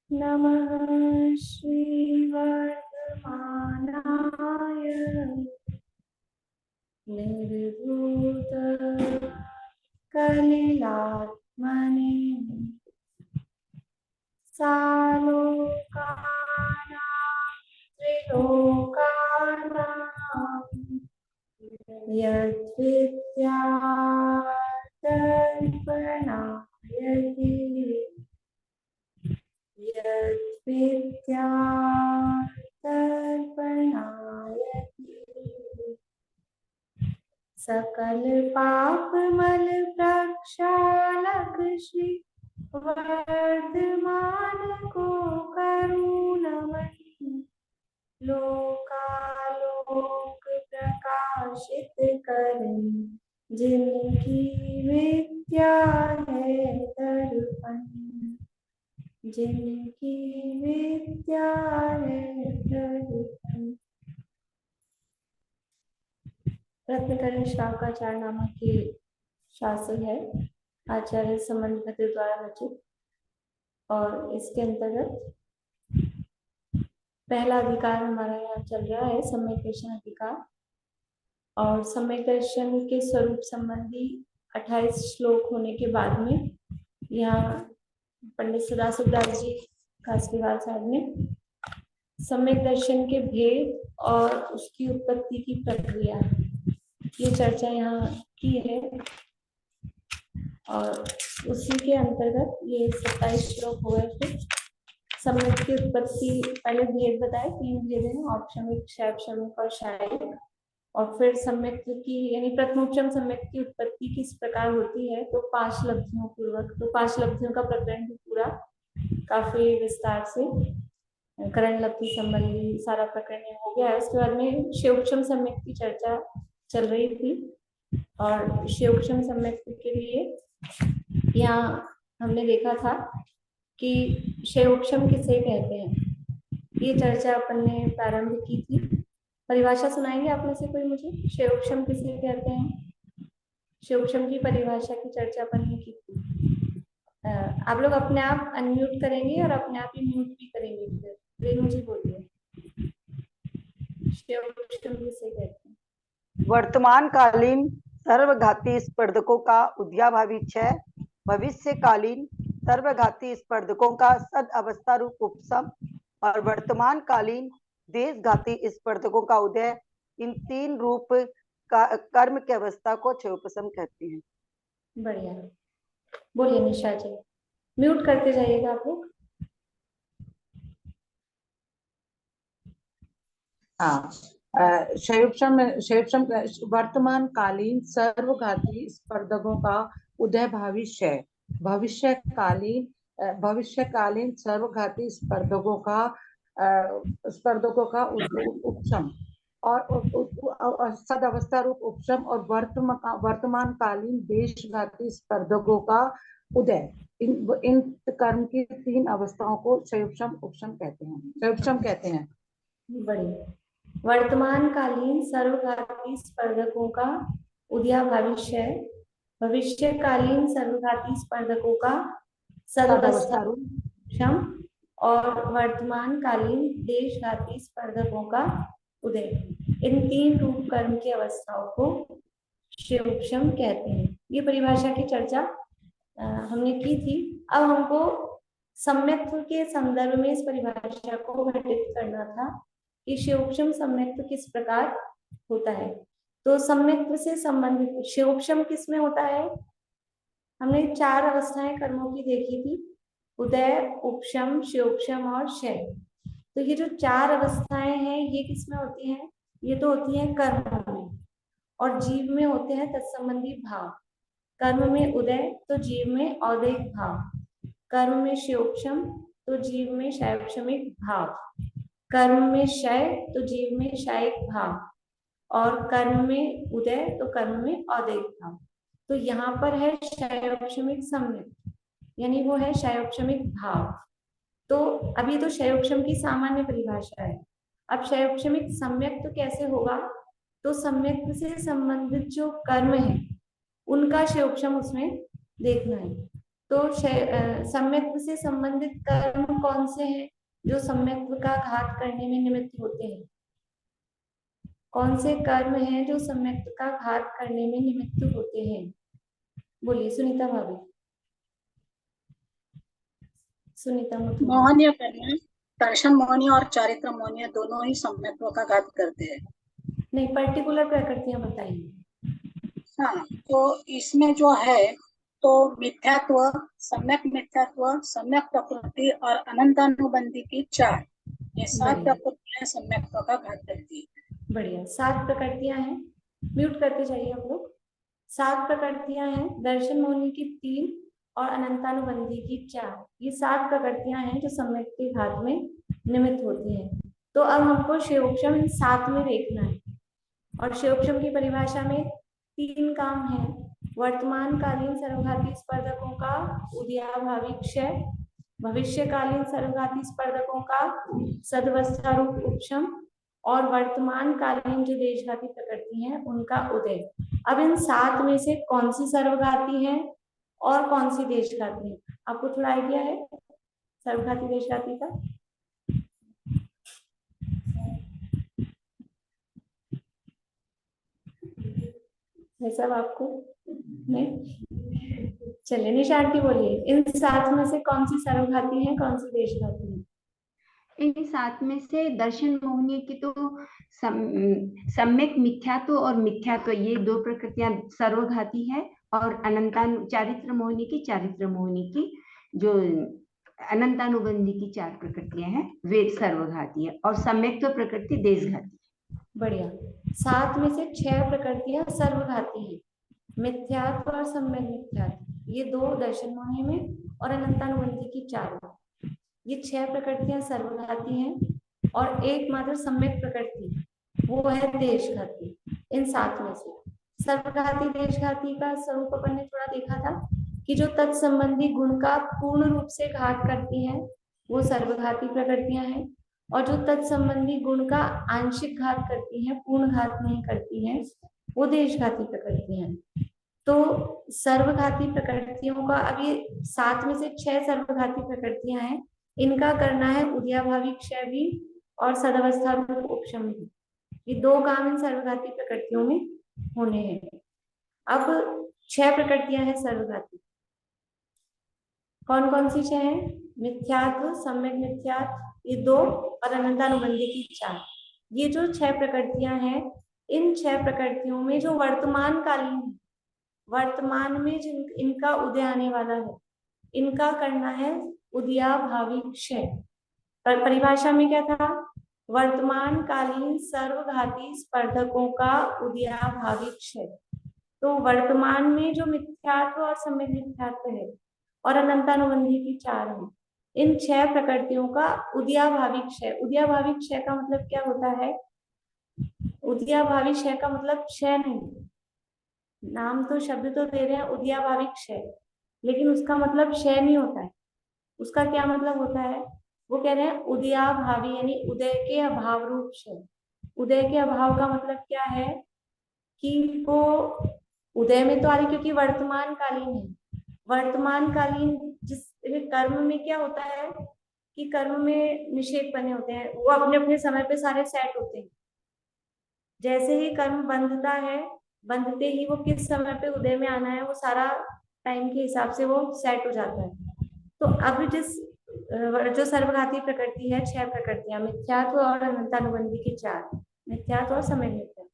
नमः श्रीवर्धमानाय निर्धूत कलिलात्मने सालोकानां त्रिलोकानां यद्विद्यादर्पणायते यद्विद्यादर्पणायते सकल पाप मल प्रक्षालक श्री वर्धमान को करुणमय लोकालोक प्रकाशित करें जिनकी विद्या है दर्पण जिनकी विद्या है दर्पण। रत्नकरण श्रावकाचार्य नामक के शासन है आचार्य समन्वित द्वारा रचित और इसके अंतर्गत पहला अधिकार हमारा यहाँ चल रहा है सम्यक दर्शन अधिकार और सम्यक दर्शन के स्वरूप संबंधी 28 श्लोक होने के बाद में यहाँ पंडित सदाशिवदास जी कासरीवाल साहब ने सम्यक दर्शन के भेद और उसकी उत्पत्ति की प्रक्रिया ये चर्चा यहाँ की है और उसी के अंतर्गत ये 27 श्लोक हो गए। फिर सम्यक की उत्पत्ति पहले भेद बताए, 3 भेद हैं, औपशमिक, शैवशमिक और शायिक। और फिर सम्यक की यानी प्रथमोपशम सम्यक की उत्पत्ति किस प्रकार होती है तो 5 लब्धियों पूर्वक, तो 5 लब्धियों का प्रकरण भी पूरा काफी विस्तार से करण लब्धि संबंधी सारा प्रकरण हो गया है। उसके बाद में शिवक्षम सम्यक की चर्चा चल रही थी और शिवक्षम सम्यक के लिए यहाँ हमने देखा था कि शिवक्षम किसे कहते हैं, ये चर्चा अपन ने प्रारंभ की थी। परिभाषा सुनाएंगे आप में से कोई मुझे, शिवक्षम किसे कहते हैं? शिवक्षम की परिभाषा की चर्चा अपन ने की थी। आप लोग अपने आप अनम्यूट करेंगे और अपने आप ही म्यूट भी करेंगे। फिर मुझे बोलिए शिवक्षम किसे कहते हैं? वर्तमान कालीन सर्वघाती स्पर्धकों का उद्याभावी क्षय, भविष्यकालीन सर्वघाती स्पर्धकों का सद अवस्था रूप उपशम और वर्तमान कालीन देशघाती स्पर्धकों का उदय, इन 3 रूप का कर्म की अवस्था को क्षयोपशम कहते हैं। बढ़िया, बोलिए निशा जी, म्यूट करते जाइएगा आप लोग। हाँ, शैवक्षम वर्तमान कालीन सर्वघाती स्पर्धकों का उदय भावी क्षय, भविष्यकालीन सर्वघाती स्पर्धकों का उपशम और सद अवस्था रूप उपशम और वर्तमान कालीन देशघाती स्पर्धकों का उदय, इन कर्म की 3 अवस्थाओं को क्षयोपशम उपशम कहते हैं, क्षयोपशम कहते हैं। बढ़िया, वर्तमान कालीन सर्वघाती स्पर्धकों का उदयाभावी क्षय, भविष्यकालीन सर्वघाती स्पर्धकों का सदवस्था क्षम और वर्तमान कालीन देशघाती स्पर्धकों का उदय, इन 3 रूप कर्म की अवस्थाओं को शिवक्षम कहते हैं। ये परिभाषा की चर्चा हमने की थी। अब हमको सम्यक्त्व के संदर्भ में इस परिभाषा को घटित करना था कि शिवक्षम सम्यक्त्व किस प्रकार होता है। तो सम्यक्त्व से संबंधित शिवक्षम किस में होता है? हमने 4 अवस्थाएं कर्मों की देखी थी, उदय, उपशम, शिवक्षम और क्षय। तो ये जो 4 अवस्थाएं हैं ये किस में होती हैं? ये तो होती हैं कर्म में, और जीव में होते हैं तत्संबंधी भाव। कर्म में उदय तो जीव में औदैहिक भाव, कर्म में शिवक्षम तो जीव में शैवक्षमिक भाव, कर्म में क्षय तो जीव में शायिक भाव और कर्म में उदय तो कर्म में औदैहिक भाव। तो यहाँ पर है शैवक्षमिक सम्यक, यानी वो है शैवक्षमिक भाव। तो अब ये तो शैवक्षम की सामान्य परिभाषा है। अब शैवक्षमिक सम्यक तो कैसे होगा? तो सम्यक से संबंधित जो कर्म है उनका शैवक्षम उसमें देखना है। तो सम्यक्त्व से संबंधित कर्म कौन से हैं जो सम्यक्त्व का घात करने में निमित्त होते हैं? कौन से कर्म हैं जो सम्यक्त्व का घात करने में निमित्त होते हैं? बोलिए सुनीता भाभी। सुनीता मुथुर। मोहनीय करना, दर्शन मोहनीय और चारित्र मोहनीय दोनों ही सम्यक्त्व का घात करते हैं। नहीं, पर्टिकुलर प्रकृतियां बताइए। हाँ, तो इसमें जो है तो मिथ्यात्व, सम्यक प्रकृति और अनंतानुबंधी की 4, ये 7 बढ़िया। प्रकृतियां सम्यक्त्व का घात करती है। बढ़िया, 7 प्रकृतियां हैं। म्यूट करते जाइए आप लोग। 7 प्रकृतियां हैं, दर्शन मोहनी की 3 और अनंतानुबंधी की 4। ये 7 प्रकृतियां हैं जो सम्यक के घात में निमित्त होती हैं। तो अब हमको शिवोक्षम इन 7 में देखना है, और शिवोक्षम की परिभाषा में 3 काम है। वर्तमानकालीन सर्वघाती स्पर्धकों का उदयाभावी क्षय, भविष्यकालीन सर्वघाती स्पर्धकों का सदवस्था रूप उपशम, और वर्तमान कालीन जो देशघाती प्रकृति हैं उनका उदय। अब इन 7 में से कौन सी सर्वघाती है और कौन सी देशघाती है? आपको थोड़ा आइडिया है सर्वघाती देशघाती का? है सब आपको? नहीं? चलिए निशा आंटी बोलिए, इन 7 में से कौन सी सर्वघाती है, कौन सी देशघाती है? इन 7 में से दर्शन मोहनी की तो सम्यक मिथ्यात्व और मिथ्यात्व ये 2 प्रकृतियां सर्वघाती है, और चारित्र मोहनी की जो अनंतानुबंधी की 4 प्रकृतियां हैं वे सर्वघाती है, और सम्यक्त्व प्रकृति देशघाती। बढ़िया। 7 में से 6 प्रकृतियां सर्वघाती हैं, मिथ्यात्व और सम्यक मिथ्यात्व, ये 2 दर्शन मोहनी में, और अनंतानुबंधी की 4। ये 6 प्रकृतियां सर्वघाती हैं, और एकमात्र सम्यक प्रकृति वो है देशघाती। इन 7 में से सर्वघाती देशघाती का स्वरूप अपन ने थोड़ा देखा था कि जो तत्संबंधी गुण का पूर्ण रूप से घात करती हैं वो सर्वघाती प्रकृतियां हैं, और जो तत्संबंधी गुण का आंशिक घात करती हैं, पूर्ण घात नहीं करती हैं, वो देशघाती प्रकृतियां हैं। तो सर्वघाती प्रकृतियों का अब ये 7 में से 6 सर्वघाती प्रकृतियां हैं, इनका करना है उदयाभावी क्षय भी और सदवस्था रूप उपशम भी। ये 2 काम इन सर्वघाती प्रकृतियों में होने हैं। अब 6 प्रकृतियां हैं सर्वघाती। कौन कौन सी 6 हैं? मिथ्यात्व, सम्यक मिथ्यात्व ये 2, और अनंतानुबंधी की 4। ये जो 6 प्रकृतियां हैं, इन 6 प्रकृतियों में जो वर्तमान कालीन है, वर्तमान में जिन इनका उदय आने वाला है, इनका करना है उदयाभावी क्षय। परिभाषा में क्या था? वर्तमान कालीन सर्वघाती स्पर्धकों का उदयाभावी क्षय। तो वर्तमान में जो मिथ्यात्व और सम्यक मिथ्यात्व है और अनंतानुबंधी की 4 है, इन 6 प्रकृतियों का उदयाभावी क्षय। उदयाभावी क्षय का मतलब क्या होता है? उदयाभावी क्षय का मतलब क्षय नहीं, नाम तो शब्द तो दे रहे हैं उदयाभावी क्षय, लेकिन उसका मतलब क्षय नहीं होता है। उसका क्या मतलब होता है? वो कह रहे हैं उदयाभावी यानी उदय के अभाव रूप क्षय। उदय के अभाव का मतलब क्या है कि वो उदय में तो आ रही, क्योंकि वर्तमान कालीन है। वर्तमान कालीन जिस कर्म में क्या होता है कि कर्म में निषेध बने होते हैं, वो अपने अपने समय पे सारे सेट होते हैं। जैसे ही कर्म बंधता है, बंधते ही वो किस समय पे उदय में आना है वो सारा टाइम के हिसाब से वो सेट हो जाता है। तो अब जो सर्वघाती प्रकृति है, 6 प्रकृतियां, मिथ्यात्व और अनंतानुबंधी की 4, मिथ्यात्व और समय मिथ्यात्व,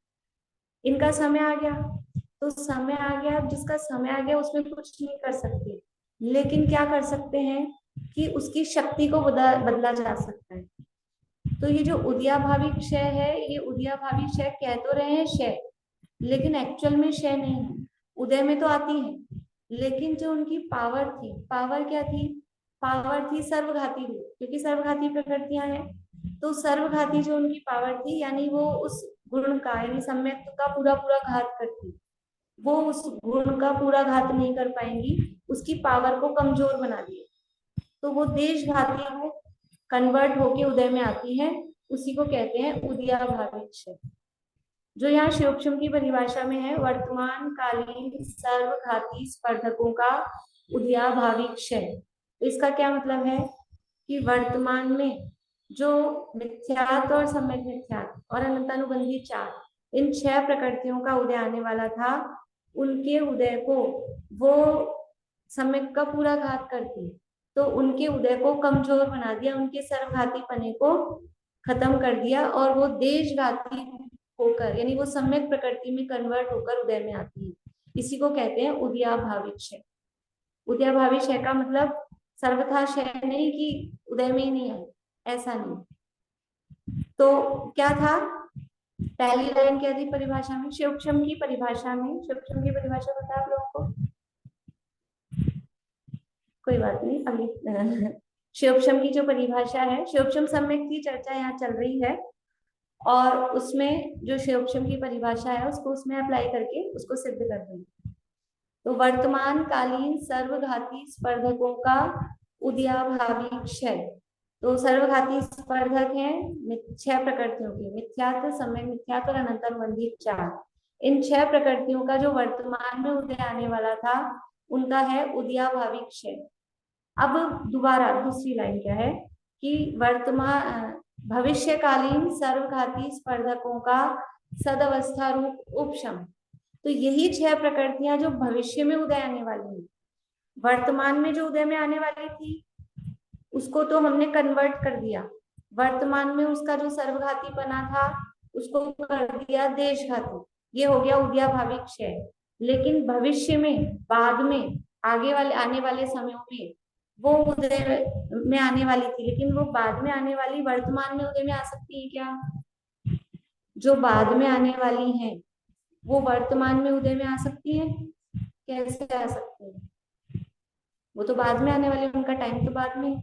इनका समय आ गया। तो समय आ गया, जिसका समय आ गया उसमें कुछ नहीं कर सकते, लेकिन क्या कर सकते हैं कि उसकी शक्ति को बदला जा सकता है। तो ये जो उदयाभावी क्षय है, ये उदयाभावी क्षय कह तो रहे हैं क्षय, लेकिन एक्चुअल में क्षय नहीं है। उदय में तो आती है, लेकिन जो उनकी पावर थी, पावर क्या थी? पावर थी सर्वघाती रूप, क्योंकि सर्वघाती प्रकृतियां हैं। तो सर्वघाती जो उनकी पावर थी, यानी वो उस गुण का यानी सम्यक्त्व का पूरा पूरा घात करती, वो उस गुण का पूरा घात नहीं कर पाएंगी, उसकी पावर को कमजोर बना दिए। तो वो देशघाती में कन्वर्ट होके उदय में आती है, उसी को कहते हैं उदयाभावी क्षय। जो यहाँ शिवोक्षम की परिभाषा में है, वर्तमान कालीन सर्वघाती स्पर्धकों का उदयाभावी क्षय। तो इसका क्या मतलब है कि वर्तमान में जो मिथ्यात्व और सम्यक मिथ्यात्व और अनंतानुबंधी 4 इन 6 प्रकृतियों का उदय आने वाला था, उनके उदय को वो सम्यक का पूरा घात करती, तो उनके उदय को कमजोर बना दिया, उनके सर्वघाती पने को खत्म कर दिया और वो देशघाती होकर यानी वो सम्यक प्रकृति में कन्वर्ट होकर उदय में आती है। इसी को कहते हैं उदयाभावी क्षय। उदयाभावी क्षय का मतलब सर्वथा क्षय नहीं कि उदय में ही नहीं है, ऐसा नहीं। तो क्या था, पहली लाइन क्या थी परिभाषा में, शिवक्षम की परिभाषा में, शिवक्षम की परिभाषा पता है आप लोगों को? कोई बात नहीं, अगली शिवक्षम की जो परिभाषा है, शिवक्षम सम्यक की चर्चा यहाँ चल रही है और उसमें जो शिवक्षम की परिभाषा है उसको उसमें अप्लाई करके उसको सिद्ध कर रहे हैं। तो वर्तमान कालीन सर्वघाती स्पर्धकों का उदयाभावी क्षय। तो सर्वघाती स्पर्धक हैं 6 प्रकृतियों के, मिथ्यात्व, सम्यक मिथ्यात्व और अनंतानुबंधी 4। इन 6 प्रकृतियों का जो वर्तमान में उदय आने वाला था उनका है उदयाभावी क्षय। अब दोबारा दूसरी लाइन क्या है कि वर्तमान भविष्यकालीन सर्वघाती स्पर्धकों का सदवस्था रूप उपशम। तो यही 6 प्रकृतियां जो भविष्य में उदय आने वाली हैं, वर्तमान में जो उदय में आने वाली थी उसको तो हमने कन्वर्ट कर दिया, वर्तमान में उसका जो सर्वघाती बना था उसको कर दिया देशघाती, ये हो गया उदयाभावी क्षय। लेकिन भविष्य में, बाद में, आगे वाले आने वाले समयों में वो उदय में आने वाली थी, लेकिन वो बाद में आने वाली वर्तमान में उदय में आ सकती है क्या? जो बाद में आने वाली हैं वो वर्तमान में उदय में आ सकती है? कैसे आ सकती है? वो तो बाद में आने वाली, उनका टाइम तो बाद में,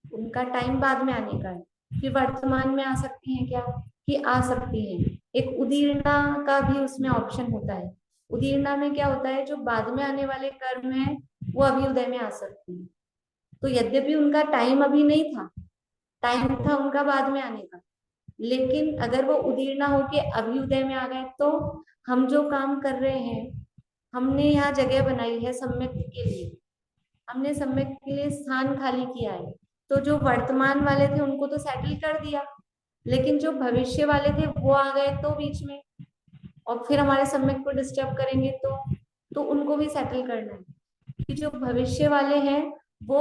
उनका टाइम बाद में आने का है। फिर वर्तमान में आ सकती हैं क्या? कि आ सकती हैं। एक उदीर्णा का भी उसमें ऑप्शन होता है। उदीर्णा में क्या होता है, जो बाद में आने वाले कर्म हैं वो अभी उदय में आ सकते हैं। तो यद्यपि उनका टाइम अभी नहीं था, टाइम था उनका बाद में आने का, लेकिन अगर वो उदीर्णा होके अभी उदय में आ गए तो हम जो काम कर रहे हैं, हमने यहाँ जगह बनाई है सम्यक के लिए, हमने सम्यक के लिए स्थान खाली किया है, तो जो वर्तमान वाले थे उनको तो सेटल कर दिया, लेकिन जो भविष्य वाले थे वो आ गए तो बीच में, और फिर हमारे सम्यक को डिस्टर्ब करेंगे तो उनको भी सेटल करना है कि जो भविष्य वाले हैं वो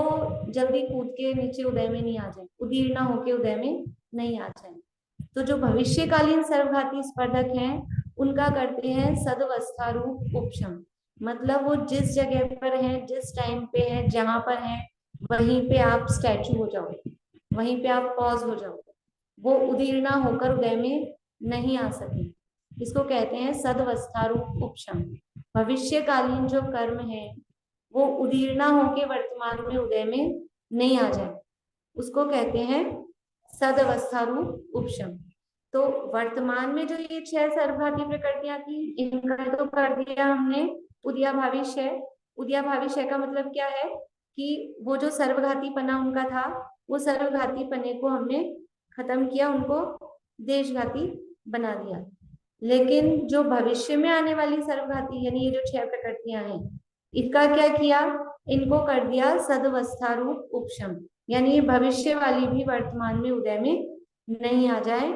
जल्दी कूद के नीचे उदय में नहीं आ जाए, उदीर्णा होके उदय में नहीं आ जाए। तो जो भविष्यकालीन सर्वघाती स्पर्धक हैं उनका करते हैं सदवस्था रूप उपशम। मतलब वो जिस जगह पर है, जिस टाइम पे है, जहां पर है, वहीं पे आप स्टैचू हो जाओ, वहीं पे आप पॉज हो जाओ, वो उदीर्णा होकर उदय में नहीं आ सके। इसको कहते हैं सदवस्था रूप उपशम। भविष्यकालीन जो कर्म है वो उदीर्णा होके वर्तमान में उदय में नहीं आ जाए, उसको कहते हैं सदवस्था रूप उपशम। तो वर्तमान में जो ये 6 सर्वघाती प्रकृतियां थी, इनका तो कर दिया हमने उदयाभावी क्षय। उदयाभावी क्षय का मतलब क्या है कि वो जो सर्वघाती पना उनका था, वो सर्वघाती पने को हमने खत्म किया, उनको देशघाती बना दिया। लेकिन जो भविष्य में आने वाली सर्वघाती यानी ये जो 6 प्रकृतियां हैं, इसका क्या किया, इनको कर दिया सदवस्था रूप उपशम, यानी भविष्य वाली भी वर्तमान में उदय में नहीं आ जाए,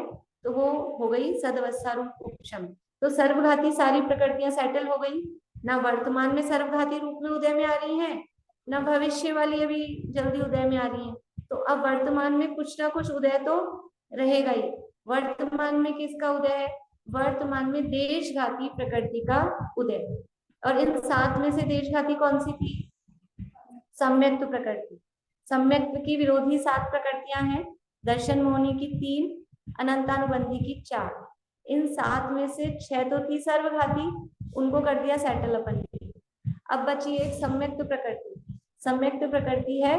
तो वो हो गई सदवस्था रूप उपशम। तो सर्वघाती सारी प्रकृतियां सेटल हो गई, ना वर्तमान में सर्वघाती रूप में उदय में आ रही हैं, ना भविष्य वाली अभी जल्दी उदय में आ रही है। तो अब वर्तमान में कुछ ना कुछ उदय तो रहेगा ही। वर्तमान में किसका उदय है? वर्तमान में देशघाती प्रकृति का उदय। और इन 7 में से देशघाती कौन सी थी? सम्यक्त प्रकृति। सम्यक्त की विरोधी 7 प्रकृतियां हैं, दर्शन मोहिनी की 3, अनंतानुबंधी की 4। इन 7 में से 6 तो थी सर्वघाती, उनको कर दिया सेटल अपन ने। अब बची एक सम्यक्त प्रकृति। सम्यक्त प्रकृति है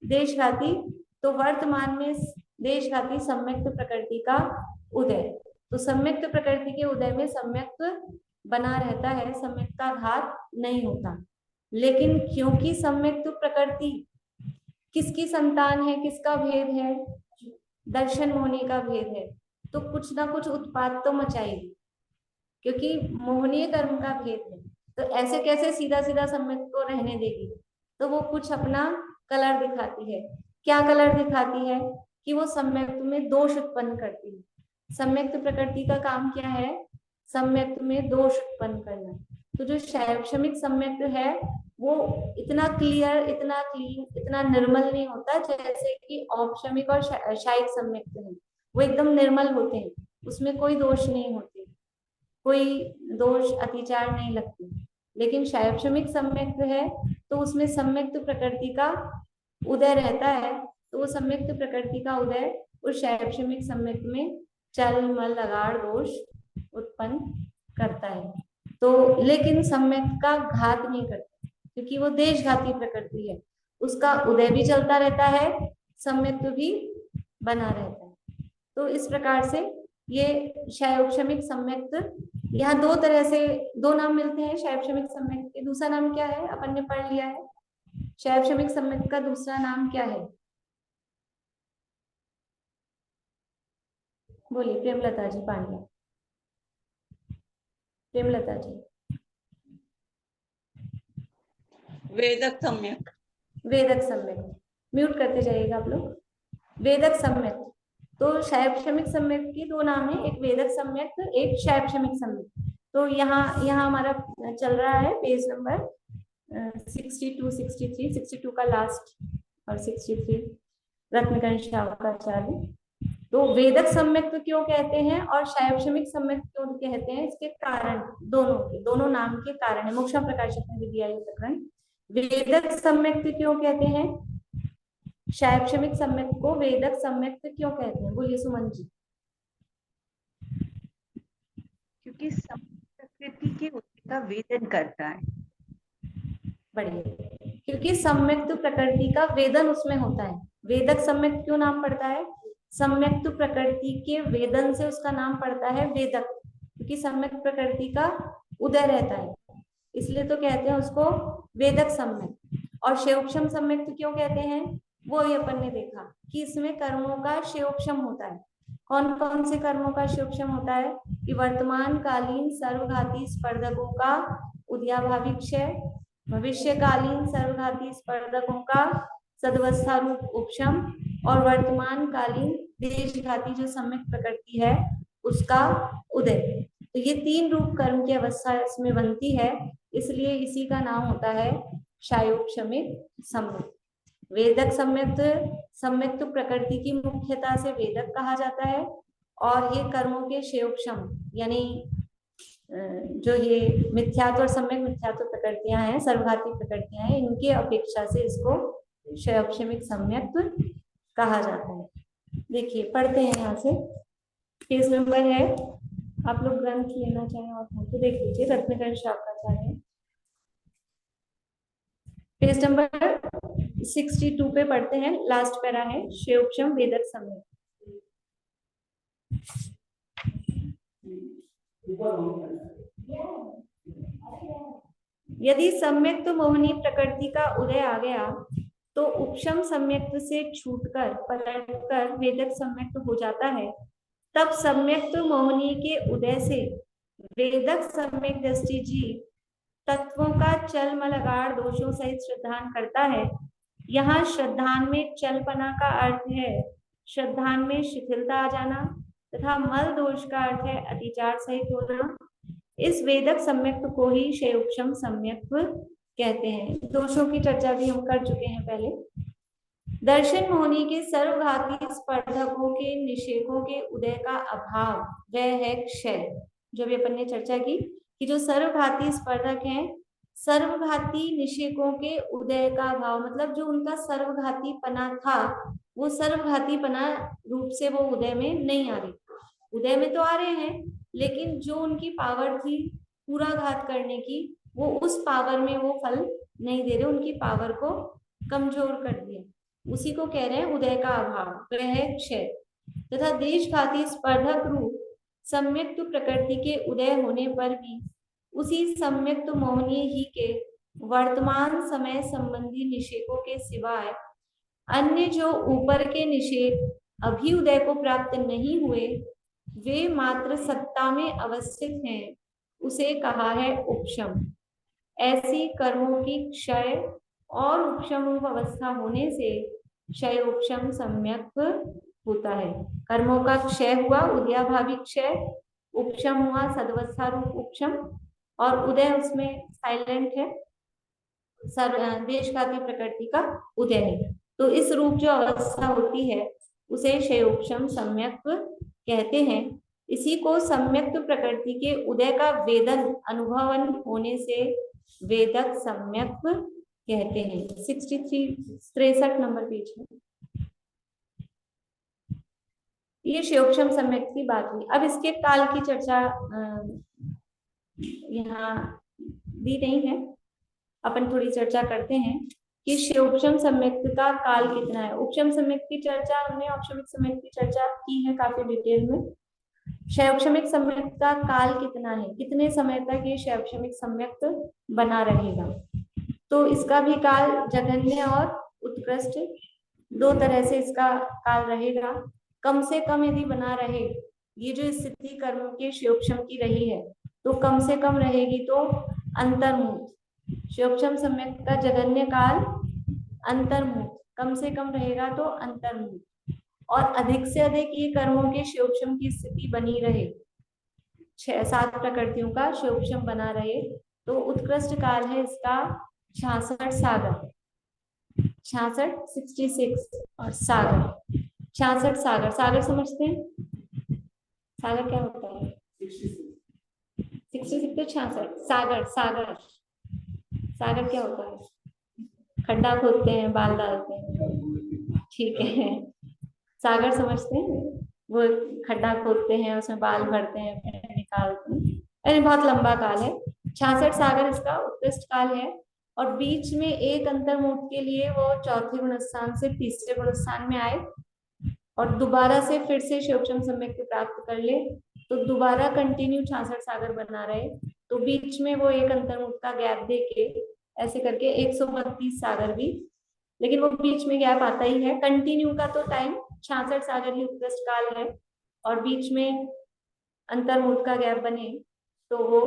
देशघाती, तो वर्तमान में देशघाती सम्यक्त प्रकृति का उदय। तो सम्यक्त प्रकृति के उदय में सम्यक्त बना रहता है, सम्यक्त का घात नहीं होता। लेकिन क्योंकि सम्यक्त प्रकृति किसकी संतान है, किसका भेद है? दर्शन मोहिनी का भेद है, तो कुछ ना कुछ उत्पात तो मचाएगी, क्योंकि मोहनीय कर्म का भेद है। तो ऐसे कैसे सीधा सीधा सम्यक को रहने देगी? तो वो कुछ अपना कलर दिखाती है। क्या कलर दिखाती है? कि वो सम्यक में दोष उत्पन्न करती है। सम्यक्त प्रकृति का काम क्या है? सम्यक्त में दोष उत्पन्न करना। तो जो शैक्षणिक सम्यक्त है वो इतना क्लियर, इतना क्लीन, इतना निर्मल नहीं होता जैसे कि औपशमिक और शायिक सम्यक्त है। वो एकदम निर्मल होते हैं, उसमें कोई दोष नहीं होते, कोई दोष अतिचार नहीं लगती। लेकिन शैक्षणिक सम्यक्त है तो उसमें सम्यक्त प्रकृति का उदय रहता है। तो वो सम्यक्त प्रकृति का उदय उस शैक्षणिक सम्यक्त में चल मल लगाड़ दोष उत्पन्न करता है। तो लेकिन सम्यक्त का घात नहीं करता, क्योंकि वो देशघाती प्रकृति है। उसका उदय भी चलता रहता है, सम्यक्त भी बना रहता है। तो इस प्रकार से ये शैक्षणिक सम्यक्त, यहाँ दो तरह से दो नाम मिलते हैं शैक्षणिक सम्यक्त के। दूसरा नाम क्या है? अपन ने पढ़ लिया है। शैक्षणिक सम्यक्त का दूसरा नाम क्या है? बोलिए प्रेमलता जी पांड्या। प्रेमलता जी। वेदक सम्यक। वेदक सम्यक। म्यूट करते जाइएगा आप लोग। वेदक सम्यक। तो शैक्षणिक सम्यक की दो नाम है, एक वेदक सम्यक, एक शैक्षणिक सम्यक। तो यहाँ हमारा चल रहा है पेज नंबर 62, 63, 62 का लास्ट और 63 रत्नकर्ण शावकाचार्य। तो वेदक सम्यक क्यों कहते हैं और शैक्षणिक सम्यक क्यों कहते हैं, इसके कारण दोनों नाम के कारण है। मोक्षा प्रकाशक ने भी दिया ये प्रकरण। वेदक सम्यक क्यों कहते हैं, शैक्षणिक सम्यक को वेदक सम्यक क्यों कहते हैं? बोलिए सुमन जी। क्योंकि प्रकृति के उदय का वेदन करता है। बढ़िया, क्योंकि सम्यक्त प्रकृति का वेदन उसमें होता है। वेदक सम्यक क्यों नाम पड़ता है? सम्यक्त प्रकृति के वेदन से उसका नाम पड़ता है वेदक, क्योंकि सम्यक्त प्रकृति का उदय रहता है, इसलिए तो कहते हैं उसको वेदक सम्यक। और शेयोक्षम सम्यक्त क्यों कहते हैं, वो ही अपन ने देखा कि इसमें कर्मों का शेयोक्षम होता है। कौन कौन से कर्मों का शेयोक्षम होता है? कि वर्तमान कालीन सर्वघाती स्पर्धकों का उदयाभावी क्षय, भविष्यकालीन सर्वघाती स्पर्धकों का सदवस्था रूप उपशम, और वर्तमान कालीन देशघाती जो सम्यक प्रकृति है उसका उदय। तो ये तीन रूप कर्म की अवस्था इसमें बनती है, इसलिए इसी का नाम होता है शायोक्षमिक सम्यक। वेदक सम्यक्त प्रकृति की मुख्यता से वेदक कहा जाता है, और ये कर्मों के शेयोक्षम यानी जो ये मिथ्यात्व और सम्यक मिथ्यात्व प्रकृतियां हैं, सर्वघाती प्रकृतियां हैं, इनके अपेक्षा से इसको शैक्षणिक सम्यक कहा जाता है। देखिए पढ़ते हैं यहाँ से, पेज नंबर है, आप लोग ग्रंथ लेना चाहें और तो देख लीजिए, रत्नकर्ण शावकाचार्य, पेज नंबर 62 पे पढ़ते हैं, लास्ट पैरा है, शैक्षम वेदक सम्यक। यदि सम्यक्त मोहिनी प्रकृति का उदय आ गया तो उपशम सम्यक्त से छूटकर पलटकर वेदक सम्यक्त हो जाता है। तब सम्यक्त मोहिनी के उदय से वेदक सम्यक दृष्टि जीव तत्वों का चल मलगाड़ दोषों सहित श्रद्धान करता है। यहाँ श्रद्धान में चलपना का अर्थ है श्रद्धान में शिथिलता आ जाना, तथा मल दोष का अर्थ है अतिचार सहित होना। इस वेदक सम्यक को ही शैक्षम सम्यक कहते हैं। दोषों की चर्चा भी हम कर चुके हैं पहले। दर्शन मोहिनी के सर्वघाती स्पर्धकों के निषेधों के उदय का अभाव वह है क्षय। जो भी अपन ने चर्चा की कि जो सर्वघाती स्पर्धक हैं, सर्वघाती निषेधों के उदय का अभाव मतलब जो उनका सर्वघाती पना था वो सर्वघाती पना रूप से वो उदय में नहीं आ रही। उदय में तो आ रहे हैं लेकिन जो उनकी पावर थी पूरा घात करने की, वो उस पावर में वो फल नहीं दे रहे, उनकी पावर को कमजोर कर दिया। उसी को कह रहे हैं उदय का अभाव, वह है क्षय। तथा देशघाती स्पर्धक रूप सम्यक्त प्रकृति के उदय होने पर भी उसी सम्यक्त मोहिनी ही के वर्तमान समय संबंधी निषेधों के सिवाय अन्य जो ऊपर के निषेध अभी उदय को प्राप्त नहीं हुए वे मात्र सत्ता में अवस्थित हैं, उसे कहा है उपशम। ऐसी कर्मों की क्षय और उपशम अवस्था होने से क्षय उपशम सम्यक होता है। कर्मों का क्षय हुआ, उदयाभावी क्षय, उपशम हुआ सदवस्था रूप उपशम, और उदय उसमें साइलेंट है, देशघाती प्रकृति का उदय है। तो इस रूप जो अवस्था होती है उसे क्षयोपशम सम्यक कहते हैं। इसी को सम्यक प्रकृति के उदय का वेदन अनुभवन होने से वेदक सम्यक कहते हैं। 63 नंबर पेज में ये क्षयोपशम सम्यक की बात हुई। अब इसके काल की चर्चा यहाँ दी नहीं है, अपन थोड़ी चर्चा करते हैं कि क्षयोपशम सम्यक का काल कितना है। उपशम सम्यक की चर्चा हमने औपशमिक सम्यक की चर्चा की है काफी डिटेल में। क्षयोपशमिक सम्यक का काल कितना है, कितने समय तक ये क्षयोपशमिक सम्यक बना रहेगा। तो इसका भी काल जघन्य और उत्कृष्ट दो तरह से इसका काल रहेगा। कम से कम यदि बना रहे, ये जो स्थिति कर्म के क्षयोपशम की रही है तो कम से कम रहेगी तो अंतर्मुख। क्षयोपशम सम्यक का जघन्य काल अंतर्मुख, कम से कम रहेगा तो अंतर्मुख, और अधिक से अधिक ये कर्मों के क्षयोपशम की स्थिति बनी रहे, 6-7 प्रकृतियों का क्षयोपशम बना रहे, तो उत्कृष्ट काल है इसका 66 सागर, 66 और सागर 66 सागर। सागर समझते हैं, सागर क्या होता है? 66 तो 66 सागर, सागर सागर क्या होता है? खड्डा खोदते हैं, बाल डालते हैं, ठीक है, सागर समझते हैं, वो खड्डा खोदते हैं, उसमें बाल भरते हैं, फिर निकालते हैं। अरे बहुत लंबा काल है। 66 सागर इसका उत्कृष्ट काल है, और बीच में एक अंतर्मुख के लिए वो चौथे गुणस्थान से तीसरे गुणस्थान में आए और दोबारा से फिर से क्षयोपशम सम्यक प्राप्त कर ले, तो दोबारा कंटिन्यू 66 सागर बना रहे। तो बीच में वो एक अंतर्मुख का गैप दे के ऐसे करके 132 सागर भी, लेकिन वो बीच में गैप आता ही है। कंटिन्यू का तो टाइम 66 सागर ही उत्कृष्ट काल है, और बीच में अंतर्मुख का गैप बने तो वो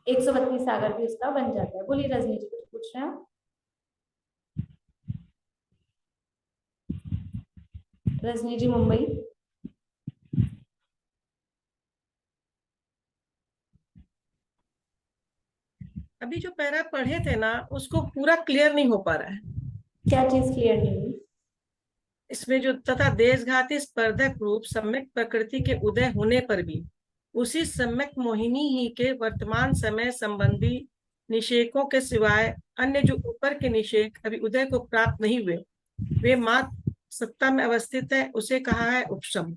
132 सागर भी उसका बन जाता है। बोलिए रजनी जी, कुछ पूछ रहे हैं? रजनी जी मुंबई। अभी जो पैरा पढ़े थे ना, उसको पूरा क्लियर नहीं हो पा रहा है। क्या चीज क्लियर नहीं हुई? इसमें जो तथा देशघाती स्पर्धक रूप सम्यक प्रकृति के उदय होने पर भी उसी सम्यक मोहिनी ही के वर्तमान समय संबंधी निषेकों के सिवाय अन्य जो ऊपर के निषेक अभी उदय को प्राप्त नहीं हुए, वे मात्र सत्ता में अवस्थित है, उसे कहा है उपशम।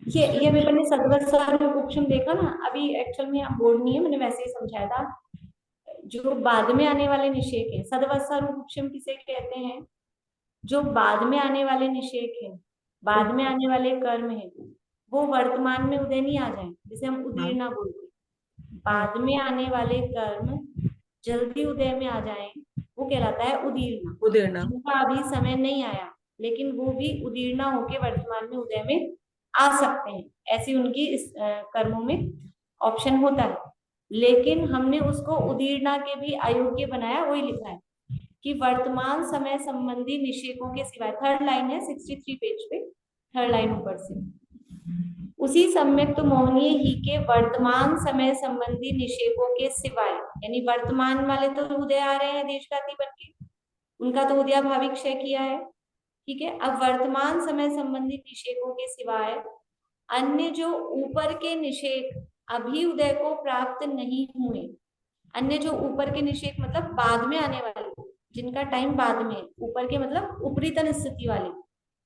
ये पेपर ने सदवत्सार उपशम देखा ना, अभी एक्चुअल में बोर्ड नहीं है, मैंने वैसे ही समझाया था। जो बाद में आने वाले निषेक है, सदवत्सार उपशम किसे कहते हैं? जो बाद में आने वाले निषेक है, बाद में आने वाले कर्म है, वो वर्तमान में उदय नहीं आ जाए, जिसे हम उदीर्णा बोलते हैं। बाद में आने वाले कर्म जल्दी उदय में आ जाए वो कहलाता है उदीर्णा। उदीर्णा जिनका अभी समय नहीं आया लेकिन वो भी उदीर्णा होके वर्तमान में उदय में आ सकते हैं, ऐसी उनकी इस कर्मों में ऑप्शन होता है। लेकिन हमने उसको उदीर्णा के भी अयोग्य बनाया, वही लिखा है कि वर्तमान समय संबंधी निषेकों के सिवाय। थर्ड लाइन है 63 पेज पे, थर्ड लाइन ऊपर से। उसी सम्यक तो मोहनीय ही के वर्तमान समय संबंधी निषेकों के सिवाय, यानी वर्तमान वाले तो उदय आ रहे हैं देशघाती बनके, उनका तो उदयाभावी क्षय किया है, ठीक है। अब वर्तमान समय संबंधी निषेकों के सिवाय अन्य जो ऊपर के निषेक अभी उदय को प्राप्त नहीं हुए, अन्य जो ऊपर के निषेक मतलब बाद में आने वाले, जिनका टाइम बाद में, ऊपर के मतलब ऊपरीतन स्थिति वाले,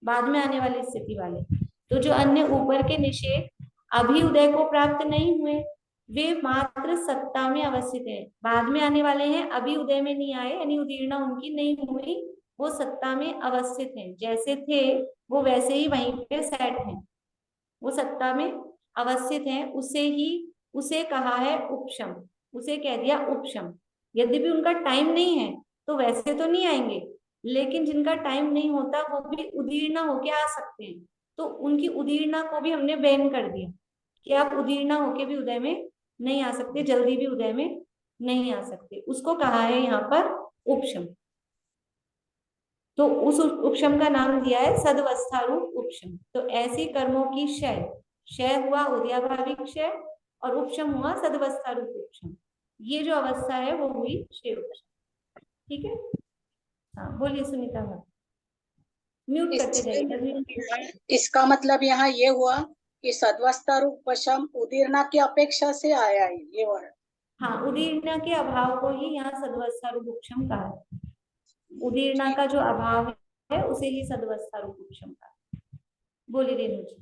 बाद में आने वाली स्थिति वाले, तो जो अन्य ऊपर के निषेक अभी उदय को प्राप्त नहीं हुए वे मात्र सत्ता में अवस्थित है। बाद में आने वाले हैं, अभी उदय में नहीं आए, यानी उदीर्णा उनकी नहीं हुई, वो सत्ता में अवस्थित हैं, जैसे थे वो वैसे ही वहीं पे सेट हैं, वो सत्ता में अवस्थित हैं, उसे कहा है उपशम, उसे कह दिया उपशम। यद्यपि उनका टाइम नहीं है तो वैसे तो नहीं आएंगे, लेकिन जिनका टाइम नहीं होता वो भी उदीर्णा होके आ सकते हैं, तो उनकी उदीर्णा को भी हमने बैन कर दिया कि आप उदीर्णा होके भी उदय में नहीं आ सकते, जल्दी भी उदय में नहीं आ सकते, उसको कहा है यहाँ पर उपशम। तो उस उपशम का नाम दिया है सदवस्था रूप उपशम। तो ऐसे कर्मों की क्षय, क्षय हुआ उदयाभावी क्षय और उपशम हुआ सदवस्था रूप उपशम। ये जो अवस्था है वो हुई क्षय उपशम। ठीक है, हाँ बोलिए सुनीता मैम, म्यूट करते जाइए। इसका मतलब यहाँ ये हुआ कि सद्वस्था रूप उपशम उदीर्णा की अपेक्षा से आया है ये वर्ड। हाँ, उदीर्णा के अभाव को ही यहाँ सदवस्था रूप उपशम कहा है। उदीर्णा का जो अभाव है उसे ही सदवस्था रूप उपशम कहा है। बोलिए रेणु जी।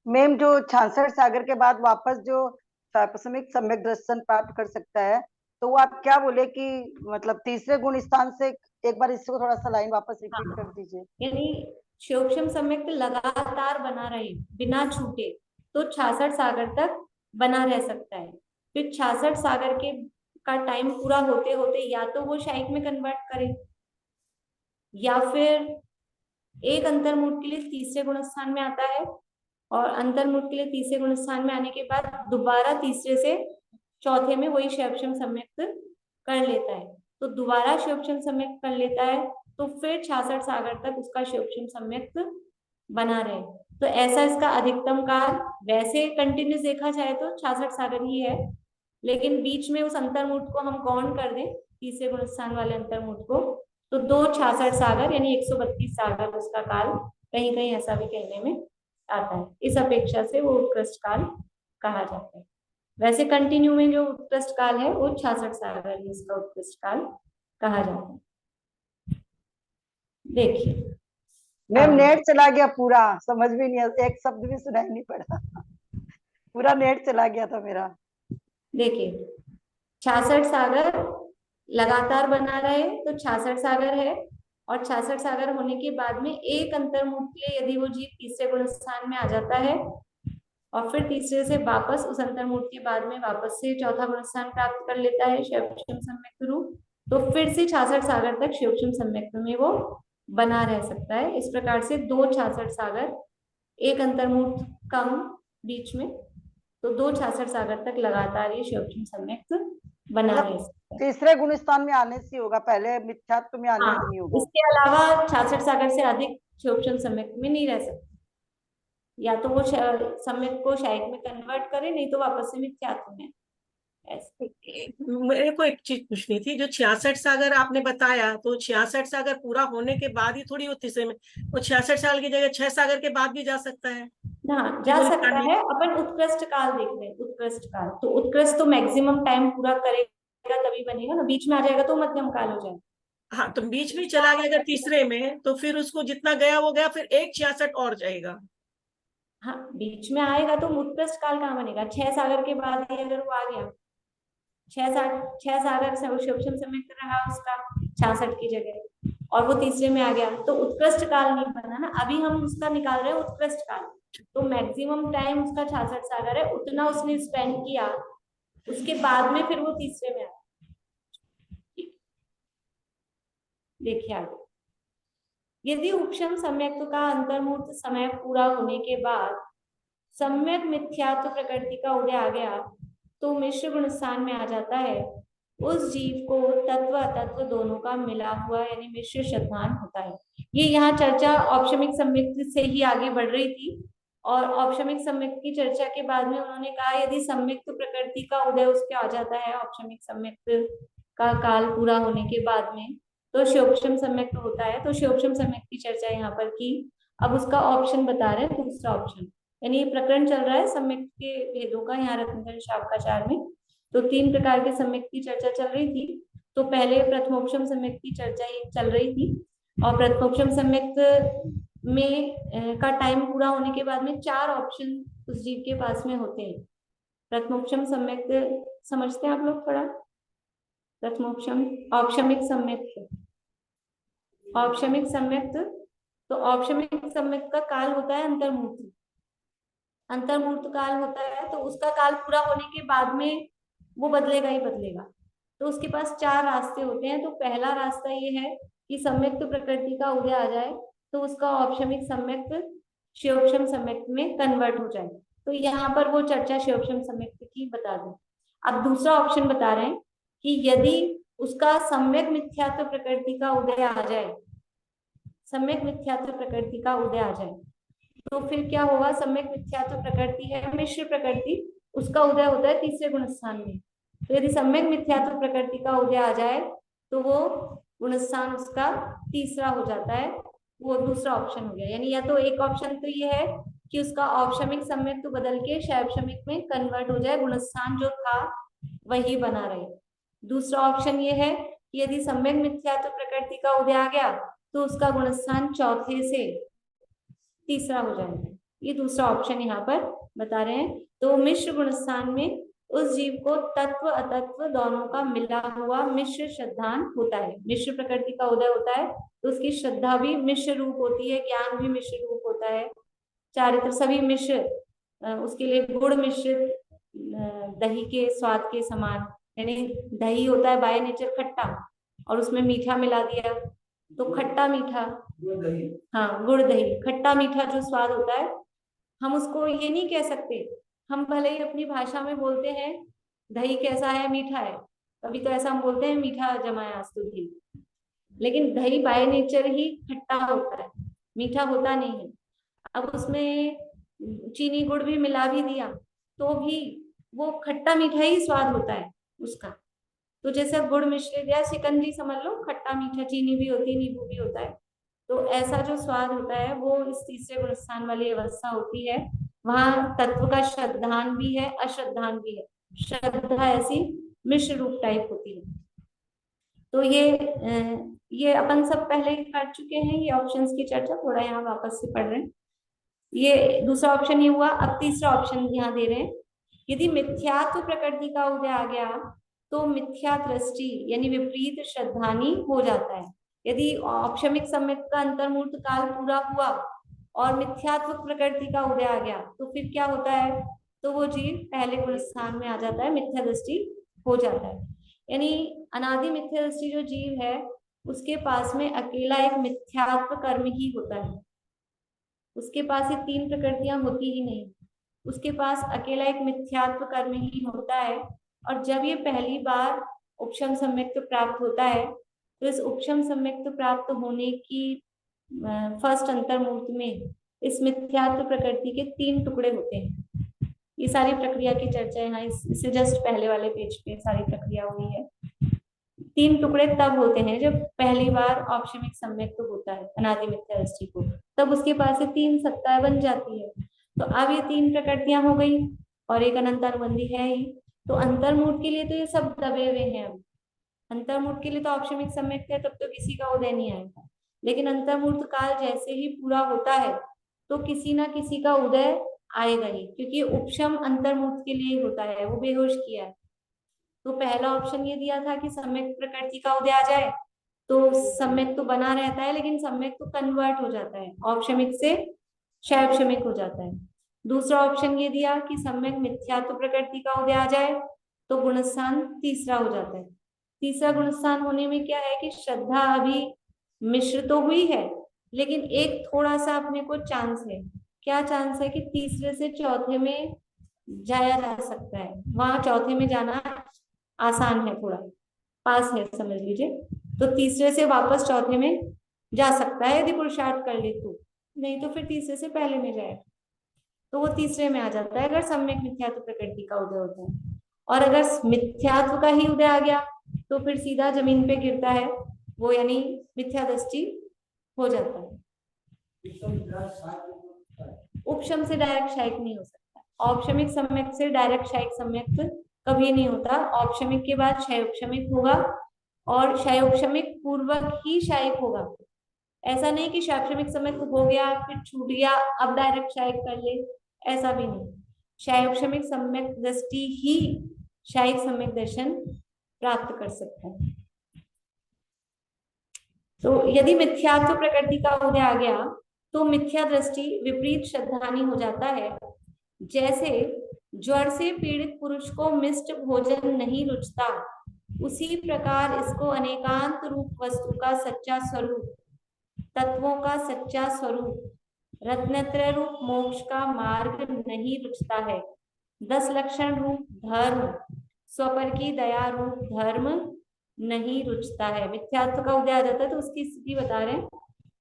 मैम जो 66 सागर के बाद वापस जो सार्वसमिक सम्यक दर्शन प्राप्त कर सकता है, तो वो आप क्या बोले कि मतलब तीसरे गुण स्थान से, एक बार इसको थोड़ा सा लाइन वापस रिपीट कर दीजिए। यानी शिवक्षम सम्यक लगातार बना रहे बिना छूटे तो 66 सागर तक बना रह सकता है। फिर 66 सागर के का टाइम पूरा होते होते या तो वो शाइक में कन्वर्ट करे या फिर एक अंतर्मुठ के लिए तीसरे गुण स्थान में आता है और अंतर्मुठ के लिए तीसरे गुण स्थान में आने के बाद दोबारा तीसरे से चौथे में वही शिवक्षम सम्यक्त कर लेता है। तो दोबारा शिवक्षम सम्यक्त कर लेता है तो फिर 66 सागर तक उसका शिवक्षम सम्यक्त बना रहे। तो ऐसा इसका अधिकतम काल, वैसे कंटिन्यूस देखा जाए तो 66 सागर ही है, लेकिन बीच में उस अंतर्मुठ को हम गौण कर दें, तीसरे गुण स्थान वाले अंतर्मुठ को, तो 2 66 सागर यानी 132 सागर उसका काल कहीं कहीं ऐसा भी कहने में आता है। इस अपेक्षा से वो उत्कृष्ट काल कहा जाता है। वैसे कंटिन्यू में जो उत्कृष्ट काल है वो 66 सागर ही इसका उत्कृष्ट काल कहा जाता है। देखिए मैम नेट चला गया पूरा, समझ भी नहीं, एक शब्द भी सुनाई नहीं पड़ा पूरा नेट चला गया था मेरा। देखिए 66 सागर लगातार बना रहे तो 66 सागर है, और 66 सागर होने के बाद में एक अंतर्मुख के यदि वो जीव तीसरे गुण स्थान में आ जाता है और फिर तीसरे से वापस उस अंतर्मुठ के बाद में वापस से चौथा गुण स्थान प्राप्त कर लेता है शिवक्षम सम्यक्त रूप, तो फिर से 66 सागर तक शिवक्षम सम्यक्त में वो बना रह सकता है। इस प्रकार से 2 66 सागर, एक अंतर्मुठ कम बीच में, तो 2 66 सागर तक लगातार ये शिवक्षम सम्यक्त बना रह सकता है। तीसरे गुण स्थान में आने से होगा, पहले मिथ्यात्व में आने से नहीं होगा। इसके अलावा 66 सागर से अधिक शिवक्षम सम्यक्त में नहीं रह सकता, या तो वो सम्यक को शाइक में कन्वर्ट करे, नहीं तो वापस से मिथ्यात्व में। मेरे को एक चीज पूछनी थी, जो 66 सागर आपने बताया, तो 66 सागर पूरा होने के बाद ही थोड़ी वो तीसरे में, वो 66 साल की जगह 6 सागर के बाद भी जा सकता है? हाँ जा सकता है। अपन उत्कृष्ट काल देख रहे हैं, उत्कृष्ट काल, तो उत्कृष्ट तो मैक्सिमम टाइम पूरा करेगा तभी बनेगा ना, बीच में आ जाएगा तो मध्यम काल हो जाएगा। हाँ, तो बीच में चला गया अगर तीसरे में, तो फिर उसको जितना गया वो गया, फिर एक 66 और जाएगा। हाँ बीच में आएगा तो उत्कृष्ट काल कहाँ बनेगा, 6 सागर के बाद ही अगर वो आ गया, 6 सागर से शिवक्षम सम्यक्त रहा उसका 66 की जगह और वो तीसरे में आ गया, तो उत्कृष्ट काल नहीं बना ना। अभी हम उसका निकाल रहे हैं उत्कृष्ट काल, तो मैक्सिमम टाइम उसका 66 सागर है, उतना उसने स्पेंड किया, उसके बाद में फिर वो तीसरे में आया। देखिए आगे, यदि उपशम सम्यक्त का अंतर्मुहूर्त समय पूरा होने के बाद सम्यक मिथ्यात्व प्रकृति का उदय आ गया तो मिश्र गुण स्थान में आ जाता है। उस जीव को तत्व अतत्व दोनों का मिला हुआ यानी मिश्र शतमान होता है। ये यहाँ चर्चा औपशमिक सम्यक्त से ही आगे बढ़ रही थी, और औपशमिक सम्यक्त की चर्चा के बाद में उन्होंने कहा यदि सम्यक्त प्रकृति का उदय उसके आ जाता है औपशमिक सम्यक्त का काल पूरा होने के बाद में, तो शिवक्षम सम्यक्त होता है। तो शिवक्षम सम्यक्त की चर्चा यहाँ पर की। अब उसका ऑप्शन बता रहे हैं, दूसरा ऑप्शन, यानी ये प्रकरण चल रहा है सम्यक्त के भेदों का यहाँ रत्नगंज शावकाचार में। तो 3 प्रकार के सम्यक्त की चर्चा चल रही थी। तो पहले प्रथमोपशम सम्यक्त की चर्चा ये चल रही थी, और प्रथमोपशम सम्यक्त में का टाइम पूरा होने के बाद में 4 ऑप्शन उस जीव के पास में होते हैं। प्रथमोपशम सम्यक्त समझते हैं आप लोग थोड़ा? प्रथमोपशम, औपशमिक सम्यक्त, औपशमिक सम्यक्त, तो औपशमिक सम्यक्त का काल होता है अंतर्मुहूर्त, अंतर्मुहूर्त काल होता है, तो उसका काल पूरा होने के बाद में वो बदलेगा ही बदलेगा। तो उसके पास 4 रास्ते होते हैं। तो पहला रास्ता ये है कि सम्यक्त प्रकृति का उदय आ जाए तो उसका औपशमिक सम्यक्त क्षयोक्षम सम्यक में कन्वर्ट हो जाए। तो यहाँ पर वो चर्चा क्षयोक्षम सम्यक की बता दें। अब दूसरा ऑप्शन बता रहे हैं कि यदि उसका सम्यक मिथ्यात्व प्रकृति का उदय आ जाए, सम्यक मिथ्यात्व प्रकृति का उदय आ जाए, तो फिर क्या होगा? सम्यक मिथ्यात्व प्रकृति है मिश्र प्रकृति, उसका उदय होता है तीसरे गुणस्थान में। तो यदि सम्यक मिथ्यात्व प्रकृति का उदय आ जाए तो वो गुणस्थान उसका तीसरा हो जाता है, वो दूसरा ऑप्शन हो गया। यानी या तो एक ऑप्शन तो ये है कि उसका औपशमिक सम्यक तो बदल के शैवशमिक में कन्वर्ट हो जाए, गुणस्थान जो था वही बना रहे। दूसरा ऑप्शन ये है कि यदि सम्यक मिथ्यात्व प्रकृति का उदय आ गया तो उसका गुणस्थान चौथे से तीसरा हो जाएगा। ये दूसरा ऑप्शन यहाँ पर बता रहे हैं। तो मिश्र गुणस्थान में उस जीव को तत्व अतत्व दोनों का मिला हुआ मिश्र श्रद्धान होता है। मिश्र प्रकृति का उदय होता है तो उसकी श्रद्धा भी मिश्र रूप होती है, ज्ञान भी मिश्र रूप होता है, चारित्र सभी मिश्र, उसके लिए गुण मिश्रित दही के स्वाद के समान। यानी दही होता है बाय नेचर खट्टा और उसमें मीठा मिला दिया तो खट्टा मीठा, हाँ गुड़ दही, खट्टा मीठा जो स्वाद होता है, हम उसको ये नहीं कह सकते। हम भले ही अपनी भाषा में बोलते हैं दही कैसा है, मीठा है, कभी तो ऐसा हम बोलते हैं मीठा जमा है आज तो घी, लेकिन दही बाय नेचर ही खट्टा होता है, मीठा होता नहीं है। अब उसमें चीनी गुड़ भी मिला भी दिया तो भी वो खट्टा मीठा ही स्वाद होता है उसका। तो जैसे गुड़ मिश्रित या शिकंजी समझ लो, खट्टा मीठा, चीनी भी होती है, नींबू भी होता है, तो ऐसा जो स्वाद होता है वो इस तीसरे गुणस्थान वाली अवस्था होती है। वहां तत्व का श्रद्धान भी है, अश्रद्धान भी है। श्रद्धा ऐसी मिश्र रूप टाइप होती है। तो ये अपन सब पहले कर चुके हैं, ये ऑप्शंस की चर्चा थोड़ा यहाँ वापस से पढ़ रहे हैं। ये दूसरा ऑप्शन ये हुआ। अब तीसरा ऑप्शन यहाँ दे रहे हैं, यदि मिथ्यात्व प्रकृति का उदय आ गया तो मिथ्या दृष्टि यानी विपरीत श्रद्धानी हो जाता है। यदि औपशमिक सम्यक का अंतर्मूर्त काल पूरा हुआ और मिथ्यात्व प्रकृति का उदय आ गया तो फिर क्या होता है? तो वो जीव पहले गुणस्थान में आ जाता है, मिथ्या दृष्टि हो जाता है। यानी अनादि मिथ्या दृष्टि जो जीव है उसके पास में अकेला एक मिथ्यात्व कर्म ही होता है, उसके पास ये तीन प्रकृतियां होती ही नहीं, उसके पास अकेला एक मिथ्यात्व कर्म ही होता है। और जब ये पहली बार उपशम सम्यक्त प्राप्त होता है तो इस उपशम सम्यक्त प्राप्त होने की फर्स्ट अंतर्मूर्त में इस मिथ्यात्व प्रकृति के तीन टुकड़े होते हैं। ये सारी प्रक्रिया की चर्चा यहाँ इससे जस्ट पहले वाले पेज पे सारी प्रक्रिया हुई है। तीन टुकड़े तब होते हैं जब पहली बार औपशमिक सम्यक्त होता है अनादि मिथ्या दृष्टि को, तब उसके पास ये तीन सत्ताएं बन जाती है। तो अब ये तीन प्रकृतियां हो गई और एक अनंत अनुबंधी है ही। तो अंतर्मूर्त के लिए तो ये सब दबे हुए हैं। अब अंतर्मूर्त के लिए तो औपशमिक सम्यक्त है, तब तो किसी का उदय नहीं आएगा। लेकिन अंतर्मूर्त काल जैसे ही पूरा होता है तो किसी ना किसी का उदय आएगा ही, क्योंकि उपशम अंतर्मूर्त के लिए होता है, वो बेहोश किया है। तो पहला ऑप्शन ये दिया था कि सम्यक प्रकृति का उदय आ जाए तो सम्यक तो बना रहता है, लेकिन सम्यक तो कन्वर्ट हो जाता है, औपशमिक से शैवशमिक हो जाता है। दूसरा ऑप्शन ये दिया कि सम्यक मिथ्यात्व प्रकृति का उदय आ जाए तो गुणस्थान तीसरा हो जाता है। तीसरा गुणस्थान होने में क्या है कि श्रद्धा अभी मिश्र तो हुई है, लेकिन एक थोड़ा सा अपने को चांस है। क्या चांस है? कि तीसरे से चौथे में जाया जा सकता है, वहां चौथे में जाना आसान है, थोड़ा पास है समझ लीजिए। तो तीसरे से वापस चौथे में जा सकता है यदि पुरुषार्थ कर ले तो, नहीं तो फिर तीसरे से पहले में जाए तो वो तीसरे में आ जाता है अगर सम्यक मिथ्यात्व प्रकृति का उदय होता है। और अगर मिथ्यात्व का ही उदय आ गया तो फिर सीधा जमीन पे गिरता है वो, यानी मिथ्या दृष्टि हो जाता है। उपशम से डायरेक्ट शायिक नहीं हो सकता, औपशमिक सम्यक से डायरेक्ट शायिक सम्यक कभी नहीं होता। औपशमिक के बाद शैवक्षमिक होगा और शैवक्षमिक पूर्वक ही शायिक होगा। ऐसा नहीं कि शैवक्षमिक सम्यक हो गया फिर छूट गया अब डायरेक्ट शायिक कर ले, ऐसा भी नहीं। शैवक्षमिक सम्यक दृष्टि ही शायिक सम्यक दर्शन प्राप्त कर सकता है। तो यदि मिथ्यात्व प्रकृति का उदय आ गया तो मिथ्या दृष्टि विपरीत श्रद्धानी हो जाता है। जैसे ज्वर से पीड़ित पुरुष को मिष्ट भोजन नहीं रुचता, उसी प्रकार इसको अनेकांत रूप वस्तु का सच्चा स्वरूप, तत्वों का सच्चा स्वरूप रत्नत्रय रूप मोक्ष का मार्ग नहीं रुचता है। 10 लक्षण रूप धर्म स्वपर की दया रूप धर्म नहीं रुचता है। मिथ्यात्व का उदय आ जाता है तो उसकी स्थिति बता रहे हैं।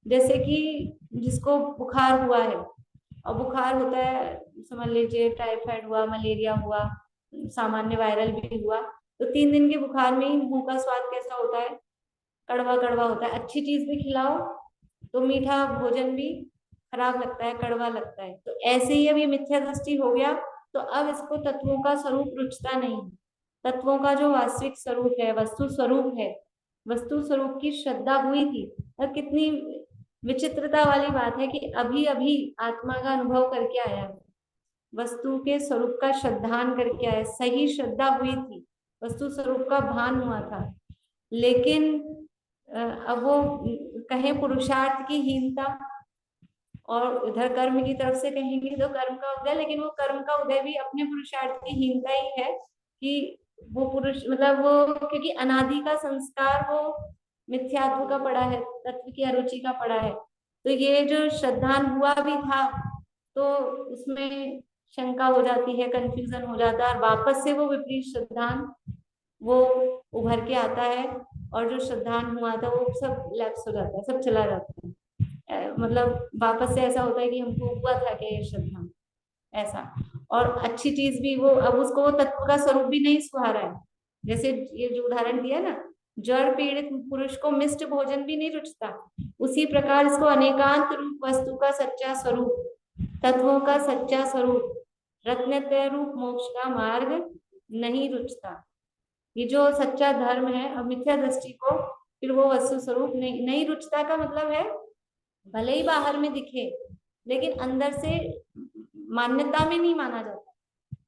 जैसे कि जिसको बुखार हुआ है और बुखार होता है, समझ लीजिए टाइफाइड हुआ, मलेरिया हुआ, सामान्य वायरल भी हुआ, तो 3 दिन के बुखार में ही मुंह का स्वाद कैसा होता है? कड़वा कड़वा होता है। अच्छी चीज भी खिलाओ तो मीठा भोजन भी खराब लगता है, कड़वा लगता है। तो ऐसे ही अब ये मिथ्या दृष्टि हो गया, तो अब इसको तत्वों का स्वरूप रुचता नहीं। तत्वों का जो वास्तविक स्वरूप है, वस्तु स्वरूप है, वस्तु स्वरूप की श्रद्धा हुई थी। और कितनी विचित्रता वाली बात है कि अभी अभी आत्मा का अनुभव करके आया, वस्तु के स्वरूप का श्रद्धान करके आया, सही श्रद्धा हुई थी, वस्तु स्वरूप का भान हुआ था। लेकिन अब वो कहें पुरुषार्थ की हीनता, और इधर कर्म की तरफ से कहेंगे तो कर्म का उदय, लेकिन वो कर्म का उदय भी अपने पुरुषार्थ की हीनता ही है कि वो पुरुष मतलब वो, क्योंकि अनादि का संस्कार वो मिथ्यात्व का पड़ा है, तत्व की अरुचि का पड़ा है। तो ये जो श्रद्धान हुआ भी था तो उसमें शंका हो जाती है, कंफ्यूजन हो जाता है, और वापस से वो विपरीत श्रद्धान वो उभर के आता है, और जो श्रद्धान हुआ था वो सब लैप्स हो जाता है, सब चला जाता है। मतलब वापस से ऐसा होता है कि हमको हुआ था कि ये श्रद्धा ऐसा। और अच्छी चीज भी वो, अब उसको वो तत्व का स्वरूप भी नहीं सुहारा है। जैसे ये जो उदाहरण दिया ना, जड़ पीड़ित पुरुष को मिष्ट भोजन भी नहीं रुचता, उसी प्रकार इसको अनेकांत रूप वस्तु का सच्चा स्वरूप, तत्वों का सच्चा स्वरूप, रत्नत्रय रूप मोक्ष का मार्ग नहीं रुचता। ये जो सच्चा धर्म है, अब मिथ्या दृष्टि को फिर वो वस्तु स्वरूप नहीं रुचता का मतलब है भले ही बाहर में दिखे लेकिन अंदर से मान्यता में नहीं माना जाता,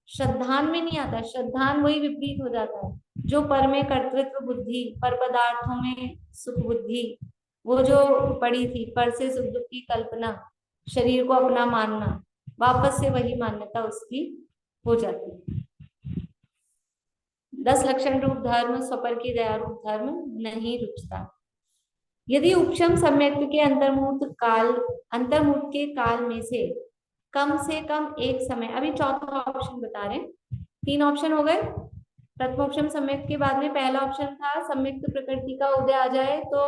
श्रद्धान में नहीं आता। श्रद्धान वही विपरीत हो जाता है जो पर में कर्तृत्व बुद्धि, पर पदार्थों में सुख बुद्धि, वो जो पड़ी थी पर से सुख दुख की कल्पना, शरीर को अपना मानना, वापस से वही मान्यता उसकी हो जाती है। 10 लक्षण रूप धर्म स्वपर की दया रूप धर्म नहीं रुचता। यदि उपशम सम्यक्त्व के अंतर्मुहूर्त के काल में से कम एक समय, अभी चौथा ऑप्शन बता रहे हैं, 3 ऑप्शन हो गए। प्रथमोपशम सम्यक्त्व के बाद में पहला ऑप्शन था सम्यक्त्व प्रकृति का उदय आ जाए तो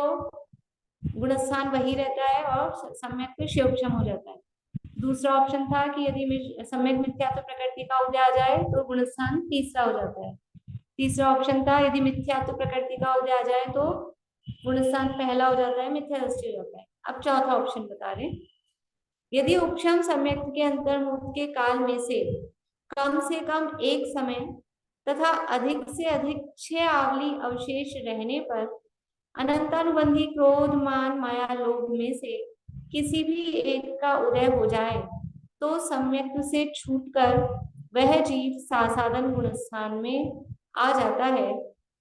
गुणस्थान वही रहता है और सम्यक्त्व क्षयोपशम हो जाता है। दूसरा ऑप्शन था कि यदि सम्यक मिथ्यात्व प्रकृति का उदय आ जाए तो गुणस्थान तीसरा हो जाता है। तीसरा ऑप्शन था यदि मिथ्यात्व प्रकृति का उदय आ जाए तो गुणस्थान पहला हो जाता है, मिथ्या दृष्टि हो जाता है। अब चौथा ऑप्शन बता रहे हैं, यदि उपशम सम्यक्त्व के अंतर्मुहूर्त के काल में से कम एक समय तथा अधिक से अधिक 6 आवली अवशेष रहने पर अनंतानुबंधी क्रोध मान माया लोभ में से किसी भी एक का उदय हो जाए तो सम्यक्त्व से छूटकर वह जीव सासादन गुणस्थान में आ जाता है।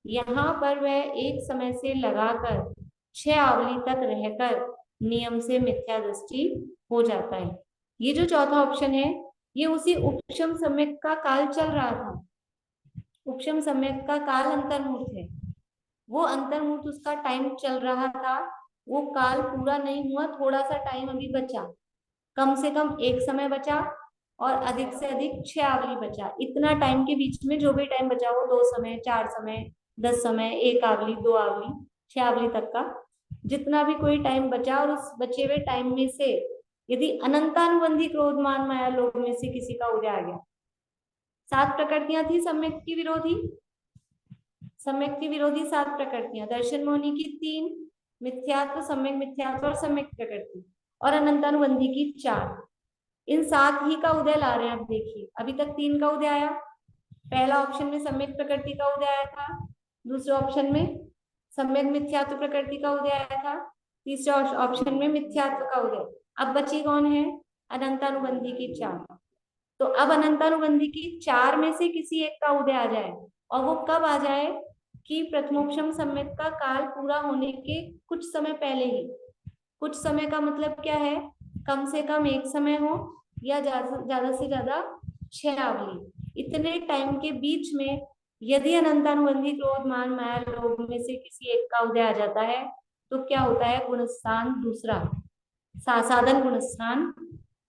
यहाँ पर वह एक समय से लगाकर 6 आवली तक रहकर नियम से मिथ्या दृष्टि हो जाता है। ये जो चौथा ऑप्शन है ये उसी उपशम सम्यक का काल चल रहा था। उपशम सम्यक का काल अंतर्मुहूर्त है, वो अंतर्मुहूर्त उसका टाइम चल रहा था, वो काल पूरा नहीं हुआ, थोड़ा सा टाइम अभी बचा, कम से कम एक समय बचा और अधिक से अधिक 6 आवली बचा। इतना टाइम के बीच में जो भी टाइम बचा वो 2 समय, 4 समय, 10 समय, 1 आवली, 2 आवली, 6 आवली तक का जितना भी कोई टाइम बचा, और उस बचे हुए टाइम में से यदि अनंतानुबंधी क्रोध मान माया लोभ में से किसी का उदय आ गया। 7 प्रकृतियां थी सम्यक की विरोधी, 7 प्रकृतियां, दर्शन मोहिनी की 3, मिथ्यात्व, सम्यक मिथ्यात्व और सम्यक प्रकृति, और अनंतानुबंधी की 4। इन 7 ही का उदय ला रहे हैं। आप देखिए अभी तक 3 का उदय आया, पहला ऑप्शन में सम्यक प्रकृति का उदय आया था, दूसरे ऑप्शन में सम्यक मिथ्यात्व प्रकृति का उदय आया था, तीसरे ऑप्शन में मिथ्यात्व का उदय। अब बची कौन है? अनंतानुबंधी की 4। तो अब अनंतानुबंधी की 4 में से किसी एक का उदय आ जाए, और वो कब आ जाए कि प्रथमोपशम सम्यक का काल पूरा होने के कुछ समय पहले ही। कुछ समय का मतलब क्या है? कम से कम एक समय हो या ज्यादा से ज्यादा 6 आवली। इतने टाइम के बीच में यदि अनंतानुबंधी क्रोध मान माया लोभ में से किसी एक का उदय आ जाता है तो क्या होता है? गुणस्थान दूसरा, सासादन गुणस्थान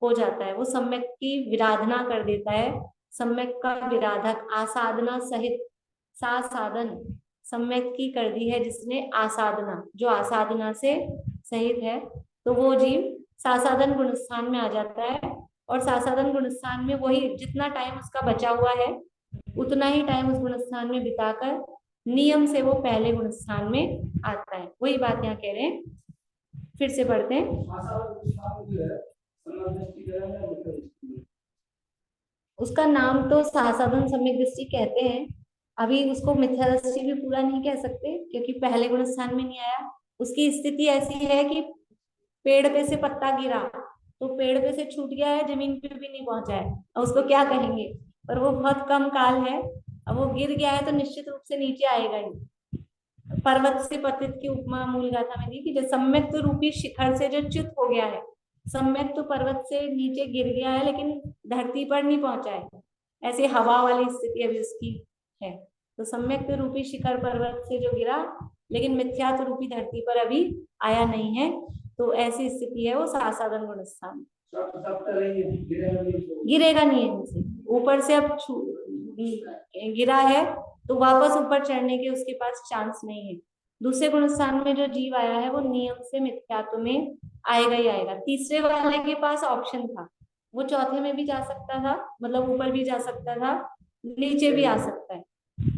हो जाता है, वो सम्यक की विराधना कर देता है। सम्यक का विराधक आसाधना सहित, सासादन सम्यक की कर दी है जिसने आसाधना, जो आसाधना से सहित है, तो वो जीव सासादन गुणस्थान में आ जाता है। और सासादन गुणस्थान में वही जितना टाइम उसका बचा हुआ है उतना ही टाइम उस गुणस्थान में बिताकर नियम से वो पहले गुणस्थान में आता है। वही बात यहाँ कह रहे हैं, फिर से पढ़ते हैं। उसका नाम तो सासाधन सम्यक दृष्टि कहते हैं, अभी उसको मिथ्या दृष्टि भी पूरा नहीं कह सकते क्योंकि पहले गुणस्थान में नहीं आया। उसकी स्थिति ऐसी है कि पेड़ पे से पत्ता गिरा तो पेड़ पे से छूट गया है, जमीन पे भी नहीं पहुंचा है, अब उसको क्या कहेंगे, पर वो बहुत कम काल है। अब वो गिर गया है तो निश्चित रूप से नीचे आएगा ही। पर्वत से पतित की उपमा मूल गाथा में दी कि जो सम्यक रूपी शिखर से जो च्युत हो गया है, सम्यक तो पर्वत से नीचे गिर गया है लेकिन धरती पर नहीं पहुंचा है, ऐसे हवा वाली स्थिति अभी उसकी है। तो सम्यक रूपी शिखर पर्वत से जो गिरा लेकिन मिथ्यात्व रूपी धरती पर अभी आया नहीं है, तो ऐसी स्थिति है वो सासादन गुणस्थान। गिरेगा नहीं है, ऊपर से अब गिरा है तो वापस ऊपर चढ़ने के उसके पास चांस नहीं है। दूसरे गुणस्थान में जो जीव आया है वो नियम से मिथ्यात्व में आएगा ही आएगा। तीसरे वाले के पास ऑप्शन था, वो चौथे में भी जा सकता था, मतलब ऊपर भी जा सकता था, नीचे भी आ सकता है,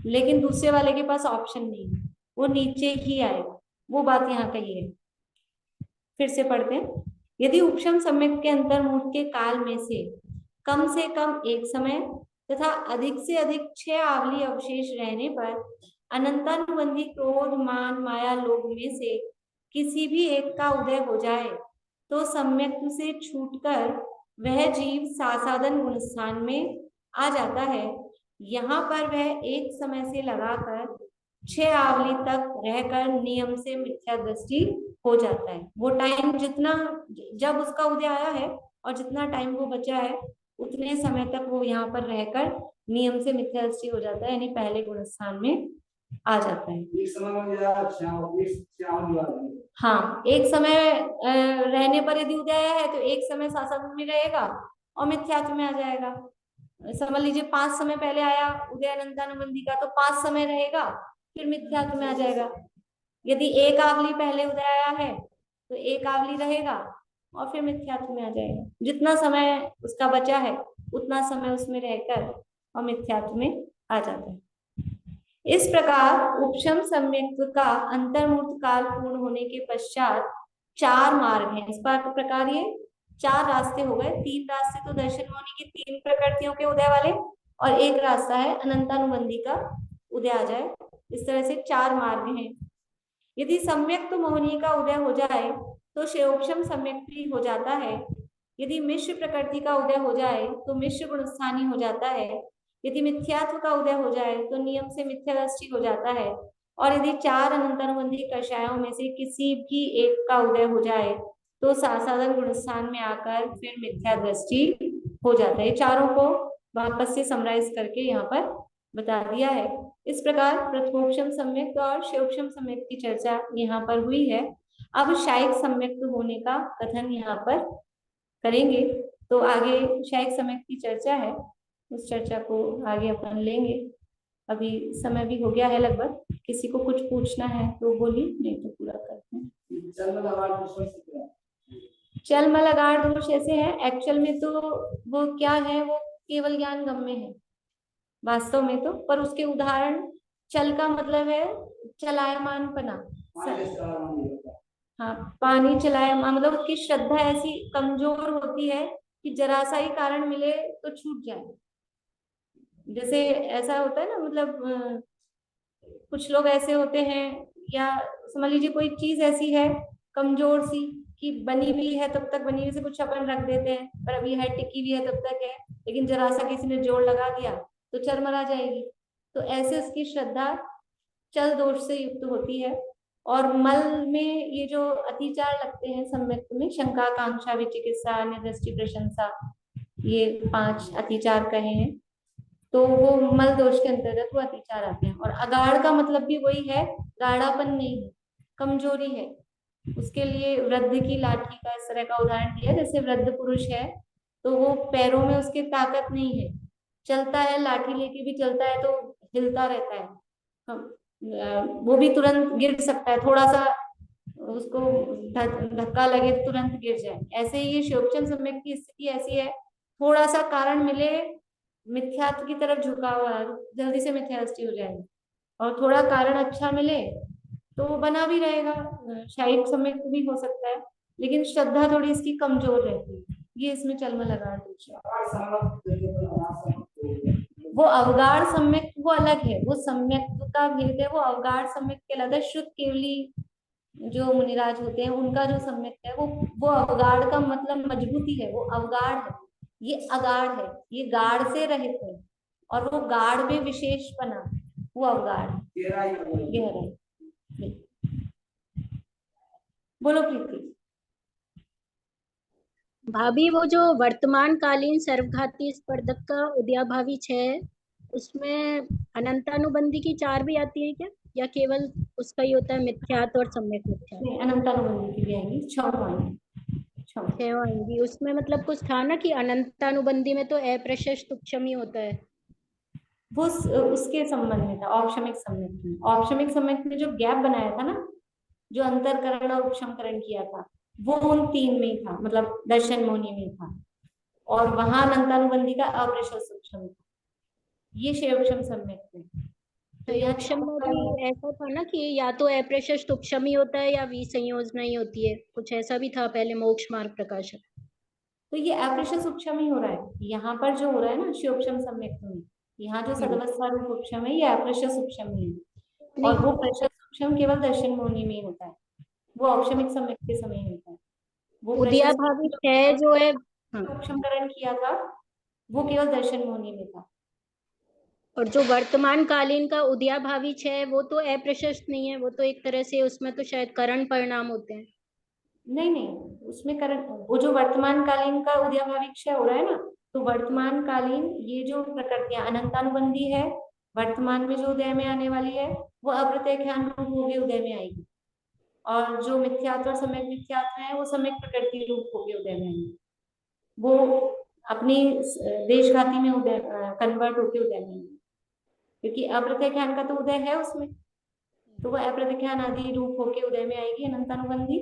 लेकिन दूसरे वाले के पास ऑप्शन नहीं है, वो नीचे ही आएगा। वो बात यहाँ कही है, फिर से पढ़ते हैं। यदि उपशम सम्यक के अंतर्मुख के काल में से कम एक समय तथा अधिक से अधिक 6 आवली अवशेष रहने पर अनंतानुबंधी क्रोध मान माया लोभ में से किसी भी एक का उदय हो जाए तो सम्यक से छूटकर वह जीव सासादन गुणस्थान में आ जाता है। यहाँ पर वह एक समय से लगाकर 6 आवली तक रहकर नियम से मिथ्या दृष्टि हो जाता है। वो टाइम जितना, जब उसका उदय आया है और जितना टाइम वो बचा है उतने समय तक वो यहाँ पर रहकर नियम से मिथ्या दृष्टि हो जाता है, यानी पहले गुणस्थान में आ जाता है। हाँ, एक समय रहने पर यदि उदय आया है तो एक समय सासादन में रहेगा और मिथ्यात्व में आ जाएगा। समझ लीजिए 5 समय पहले आया उदय अनंतानुबंधी का तो 5 समय रहेगा फिर मिथ्यात्व में आ जाएगा। यदि एक आवली पहले उदय आया है तो एक आवली रहेगा और फिर मिथ्यात्व में आ जाएगा। जितना समय उसका बचा है उतना समय उसमें रहकर और मिथ्यात्व में आ जाता है। इस प्रकार उपशम सम्यक्त्व का अंतर्मूर्त काल पूर्ण होने के पश्चात 4 मार्ग हैं। इस प्रकार ये 4 रास्ते हो गए। 3 रास्ते तो दर्शन मोहिनी की 3 प्रकृतियों के उदय वाले और एक रास्ता है अनंतानुबंधी का उदय आ जाए। इस तरह से 4 मार्ग हैं। यदि सम्यक्त मोहिनी का उदय हो जाए तो शेयोक्षम सम्यक भी हो जाता है। यदि मिश्र प्रकृति का उदय हो जाए तो मिश्र गुणस्थानी हो जाता है। यदि मिथ्यात्व का उदय हो जाए तो नियम से मिथ्या दृष्टि हो जाता है। और यदि 4 अनंतानुबंधी कषायों में से किसी भी एक का उदय हो जाए तो सासादन गुणस्थान में आकर फिर मिथ्या दृष्टि हो जाता है। चारों को वापस से समराइज करके यहाँ पर बता दिया है। इस प्रकार प्रथमोक्षम सम्यक और शेयोक्षम सम्यक की चर्चा यहाँ पर हुई है। अब शायिक सम्यक होने का कथन यहाँ पर करेंगे, तो आगे शायिक सम्यक की चर्चा है, उस चर्चा को आगे अपन लेंगे। अभी समय भी हो गया है लगभग, किसी को कुछ पूछना है तो बोलिए, नहीं तो पूरा करते हैं। चल मल अगाड़ दोष ऐसे है, एक्चुअल में तो वो क्या है, वो केवल ज्ञान गम्य है वास्तव में तो, पर उसके उदाहरण चल का मतलब है चलायमानपना। हाँ, पानी चलायमान मतलब उसकी श्रद्धा ऐसी कमजोर होती है कि जरा सा ही कारण मिले तो छूट जाए। जैसे ऐसा होता है ना, मतलब कुछ लोग ऐसे होते हैं, या समझ लीजिए कोई चीज ऐसी है कमजोर सी कि बनी हुई है तब तक बनी हुई से कुछ अपन रख देते हैं, पर अभी है टिकी हुई है तब तक है, लेकिन जरा सा किसी ने जोड़ लगा दिया तो चरमरा जाएगी। तो ऐसे उसकी श्रद्धा चल दोष से युक्त होती है। और मल में ये जो अतिचार लगते हैं सम्यक में, शंका कांक्षा विचिकित्सा अन्य दृष्टि प्रशंसा, ये 5 अतिचार कहे हैं, तो वो मल दोष के अंतर्गत वो अतिचार आते हैं। और अगाड़ का मतलब भी वही है, गाढ़ापन नहीं है, कमजोरी है, उसके लिए वृद्ध की लाठी का इस तरह का उदाहरण दिया, जैसे वृद्ध पुरुष है तो वो पैरों में उसके ताकत नहीं है, चलता है लाठी लेके भी चलता है तो हिलता रहता है, वो भी तुरंत गिर सकता है, थोड़ा सा उसको धक्का लगे तो तुरंत गिर जाए। ऐसे ही ये शिवोपम सम्यक की स्थिति ऐसी है, थोड़ा सा कारण मिले मिथ्यात्व की तरफ झुका हुआ है, जल्दी से मिथ्या दृष्टि हो जाएगी, और थोड़ा कारण अच्छा मिले तो वो बना भी रहेगा, शारीरिक सम्यक भी हो सकता है, लेकिन श्रद्धा थोड़ी इसकी कमजोर रहती है, ये इसमें चलमलगाड़ दोष है। वो अवगाढ़ सम्यक वो अलग है, वो सम्यक का भेद है, वो अवगाढ़ सम्यक कहलाता है। शुद्ध केवली जो मुनिराज होते हैं उनका जो सम्यक है वो अवगाढ़ का मतलब मजबूती है, वो अवगाढ़ है, ये अगाढ़ है, ये गाढ़ से रहित है, और वो गाढ़ में विशेष बना, वो अवगाढ़ गहराई। बोलो प्रीति। भाभी वो जो वर्तमान कालीन सर्वघाती स्पर्धक का उदयाभावी 6 है, उसमें अनंतानुबंधी की 4 भी आती है क्या, या केवल उसका ही होता है मिथ्यात और सम्यक मिथ्यात? नहीं, अनंतानुबंधी की भी आएंगी, 6 आएंगी। उसमें मतलब कुछ था ना कि अनंतानुबंधी में तो अप्रशस्त उपशम ही होता है, वो उसके संबंध में था, औपशमिक सम्यक में। औपशमिक सम्यक में जो गैप बनाया था ना, जो अंतरकरण और उपशमकरण किया था, वो उन 3 में ही था, मतलब दर्शन मोहिनी में था, और वहां अनंतानुबंधी का अप्रशस्त उपशम था, ये शिवोपम सम्यक में। तो उपशम में भी ऐसा था ना कि या तो अप्रशस्त उपशम ही होता है या विसंयोजना ही होती है, कुछ ऐसा भी था पहले मोक्ष मार्ग प्रकाशक। तो ये अप्रशस्त उपशम ही हो रहा है यहाँ पर, जो हो रहा है ना शिवोपम सम्यक में, यहाँ जो सदवस्था रूप उपशम है ये अप्रशस्त उपशम ही है, और वो प्रशस्त उपशम केवल दर्शन मोहिनी में होता है, वो औपशमिक सम्यक के समय ही होता है। वो उदयाभावी 6 जो है, उपशमकरण किया था वो केवल दर्शन मोहिनी में था। और जो वर्तमान कालीन का उदयाभावी 6 है वो तो अप्रशस्त नहीं है, वो तो एक तरह से उसमें तो शायद करण परिणाम होते हैं। नहीं, उसमें करण, वो जो वर्तमान कालीन का उदयाभावी क्षय हो रहा है ना, तो वर्तमान कालीन ये जो प्रकृतियां अनंतानुबंधी है, वर्तमान में जो उदय में आने वाली है वो अप्रत्यख्यान रूप होके उदय में आएगी, और जो मिथ्यात्व और सम्यक मिथ्यात्व है वो सम्यक प्रकृति रूप होके उदय में आएगी, वो अपनी देशघाती में उदय कन्वर्ट होके उदय में आएगी, क्योंकि अप्रत्यख्यान का तो उदय है उसमें, तो वो अप्रत्यख्यान आदि रूप होके उदय में आएगी अनंतानुबंधी,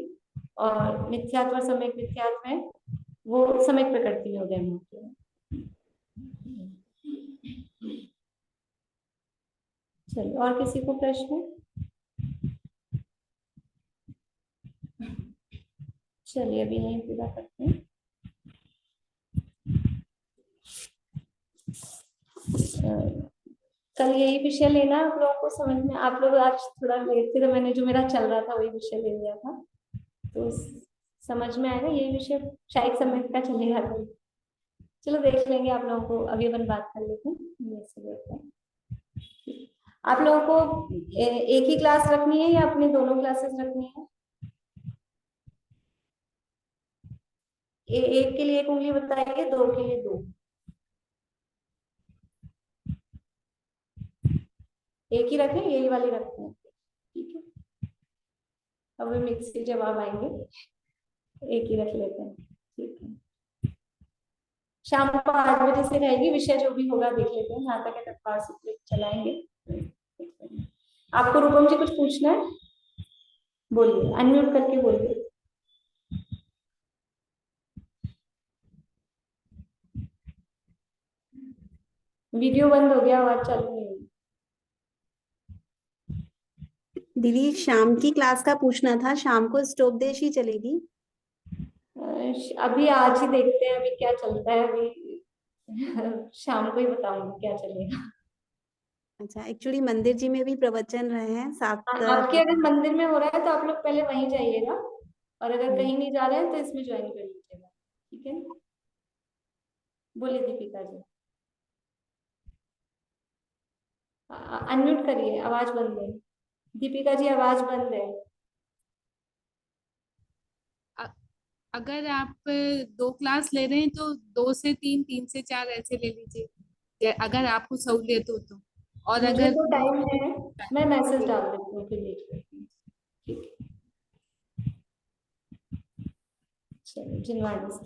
और मिथ्यात्व और सम्यक मिथ्यात्व है वो सम्यक प्रकृति में उदय में होते हैं। चलिए, और किसी को प्रश्न? चलिए अभी यहीं पूरा करते हैं। कल यही विषय लेना आप लोगों को समझ में, आप लोग आज थोड़ा लेट थे तो मैंने जो मेरा चल रहा था वही विषय ले लिया था, तो समझ में आएगा, यही विषय शायद समय का चलेगा। तो चलो देख लेंगे, आप लोगों को अभी अपन बात कर लेते हैं। आप लोगों को एक ही क्लास रखनी है या अपनी दोनों क्लासेस रखनी है? एक के लिए एक उंगली बताइए, 2 के लिए 2। एक ही रखें, यही वाली रखते हैं, ठीक है? अब मिक्स जवाब आएंगे, एक ही रख लेते हैं, ठीक है? शाम को 8 बजे से रहेगी, विषय जो भी होगा देख लेते हैं, जहाँ तक है तत्काल से चलाएंगे। आपको रूपम जी कुछ पूछना है? बोलिए, अनम्यूट करके बोलिए। वीडियो बंद हो गया, आवाज चालू नहीं हुई। दीदी शाम की क्लास का पूछना था, शाम को स्टोपदेश ही चलेगी? अभी आज ही देखते हैं अभी क्या चलता है, अभी शाम को ही बताऊंगी क्या चलेगा। अच्छा, एक्चुअली मंदिर जी में भी प्रवचन रहे हैं 7। आपके अगर मंदिर में हो रहा है तो आप लोग पहले वहीं जाइएगा, और अगर कहीं नहीं जा रहे हैं तो इसमें ज्वाइन कर लीजिएगा, ठीक है? बोलिए दीपिका जी। अनम्यूट करिए, आवाज बंद है। दीपिका जी आवाज बंद है। अगर आप 2 क्लास ले रहे हैं तो 2 से 3, 3 से 4 ऐसे ले लीजिए, अगर आपको सहूलियत हो तो। और अगर तो टाइम है, मैं मैसेज डाल देती हूँ फिर देख लेती हूँ, ठीक है? चलो जिनवानी से।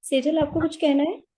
सेजल आपको कुछ कहना है?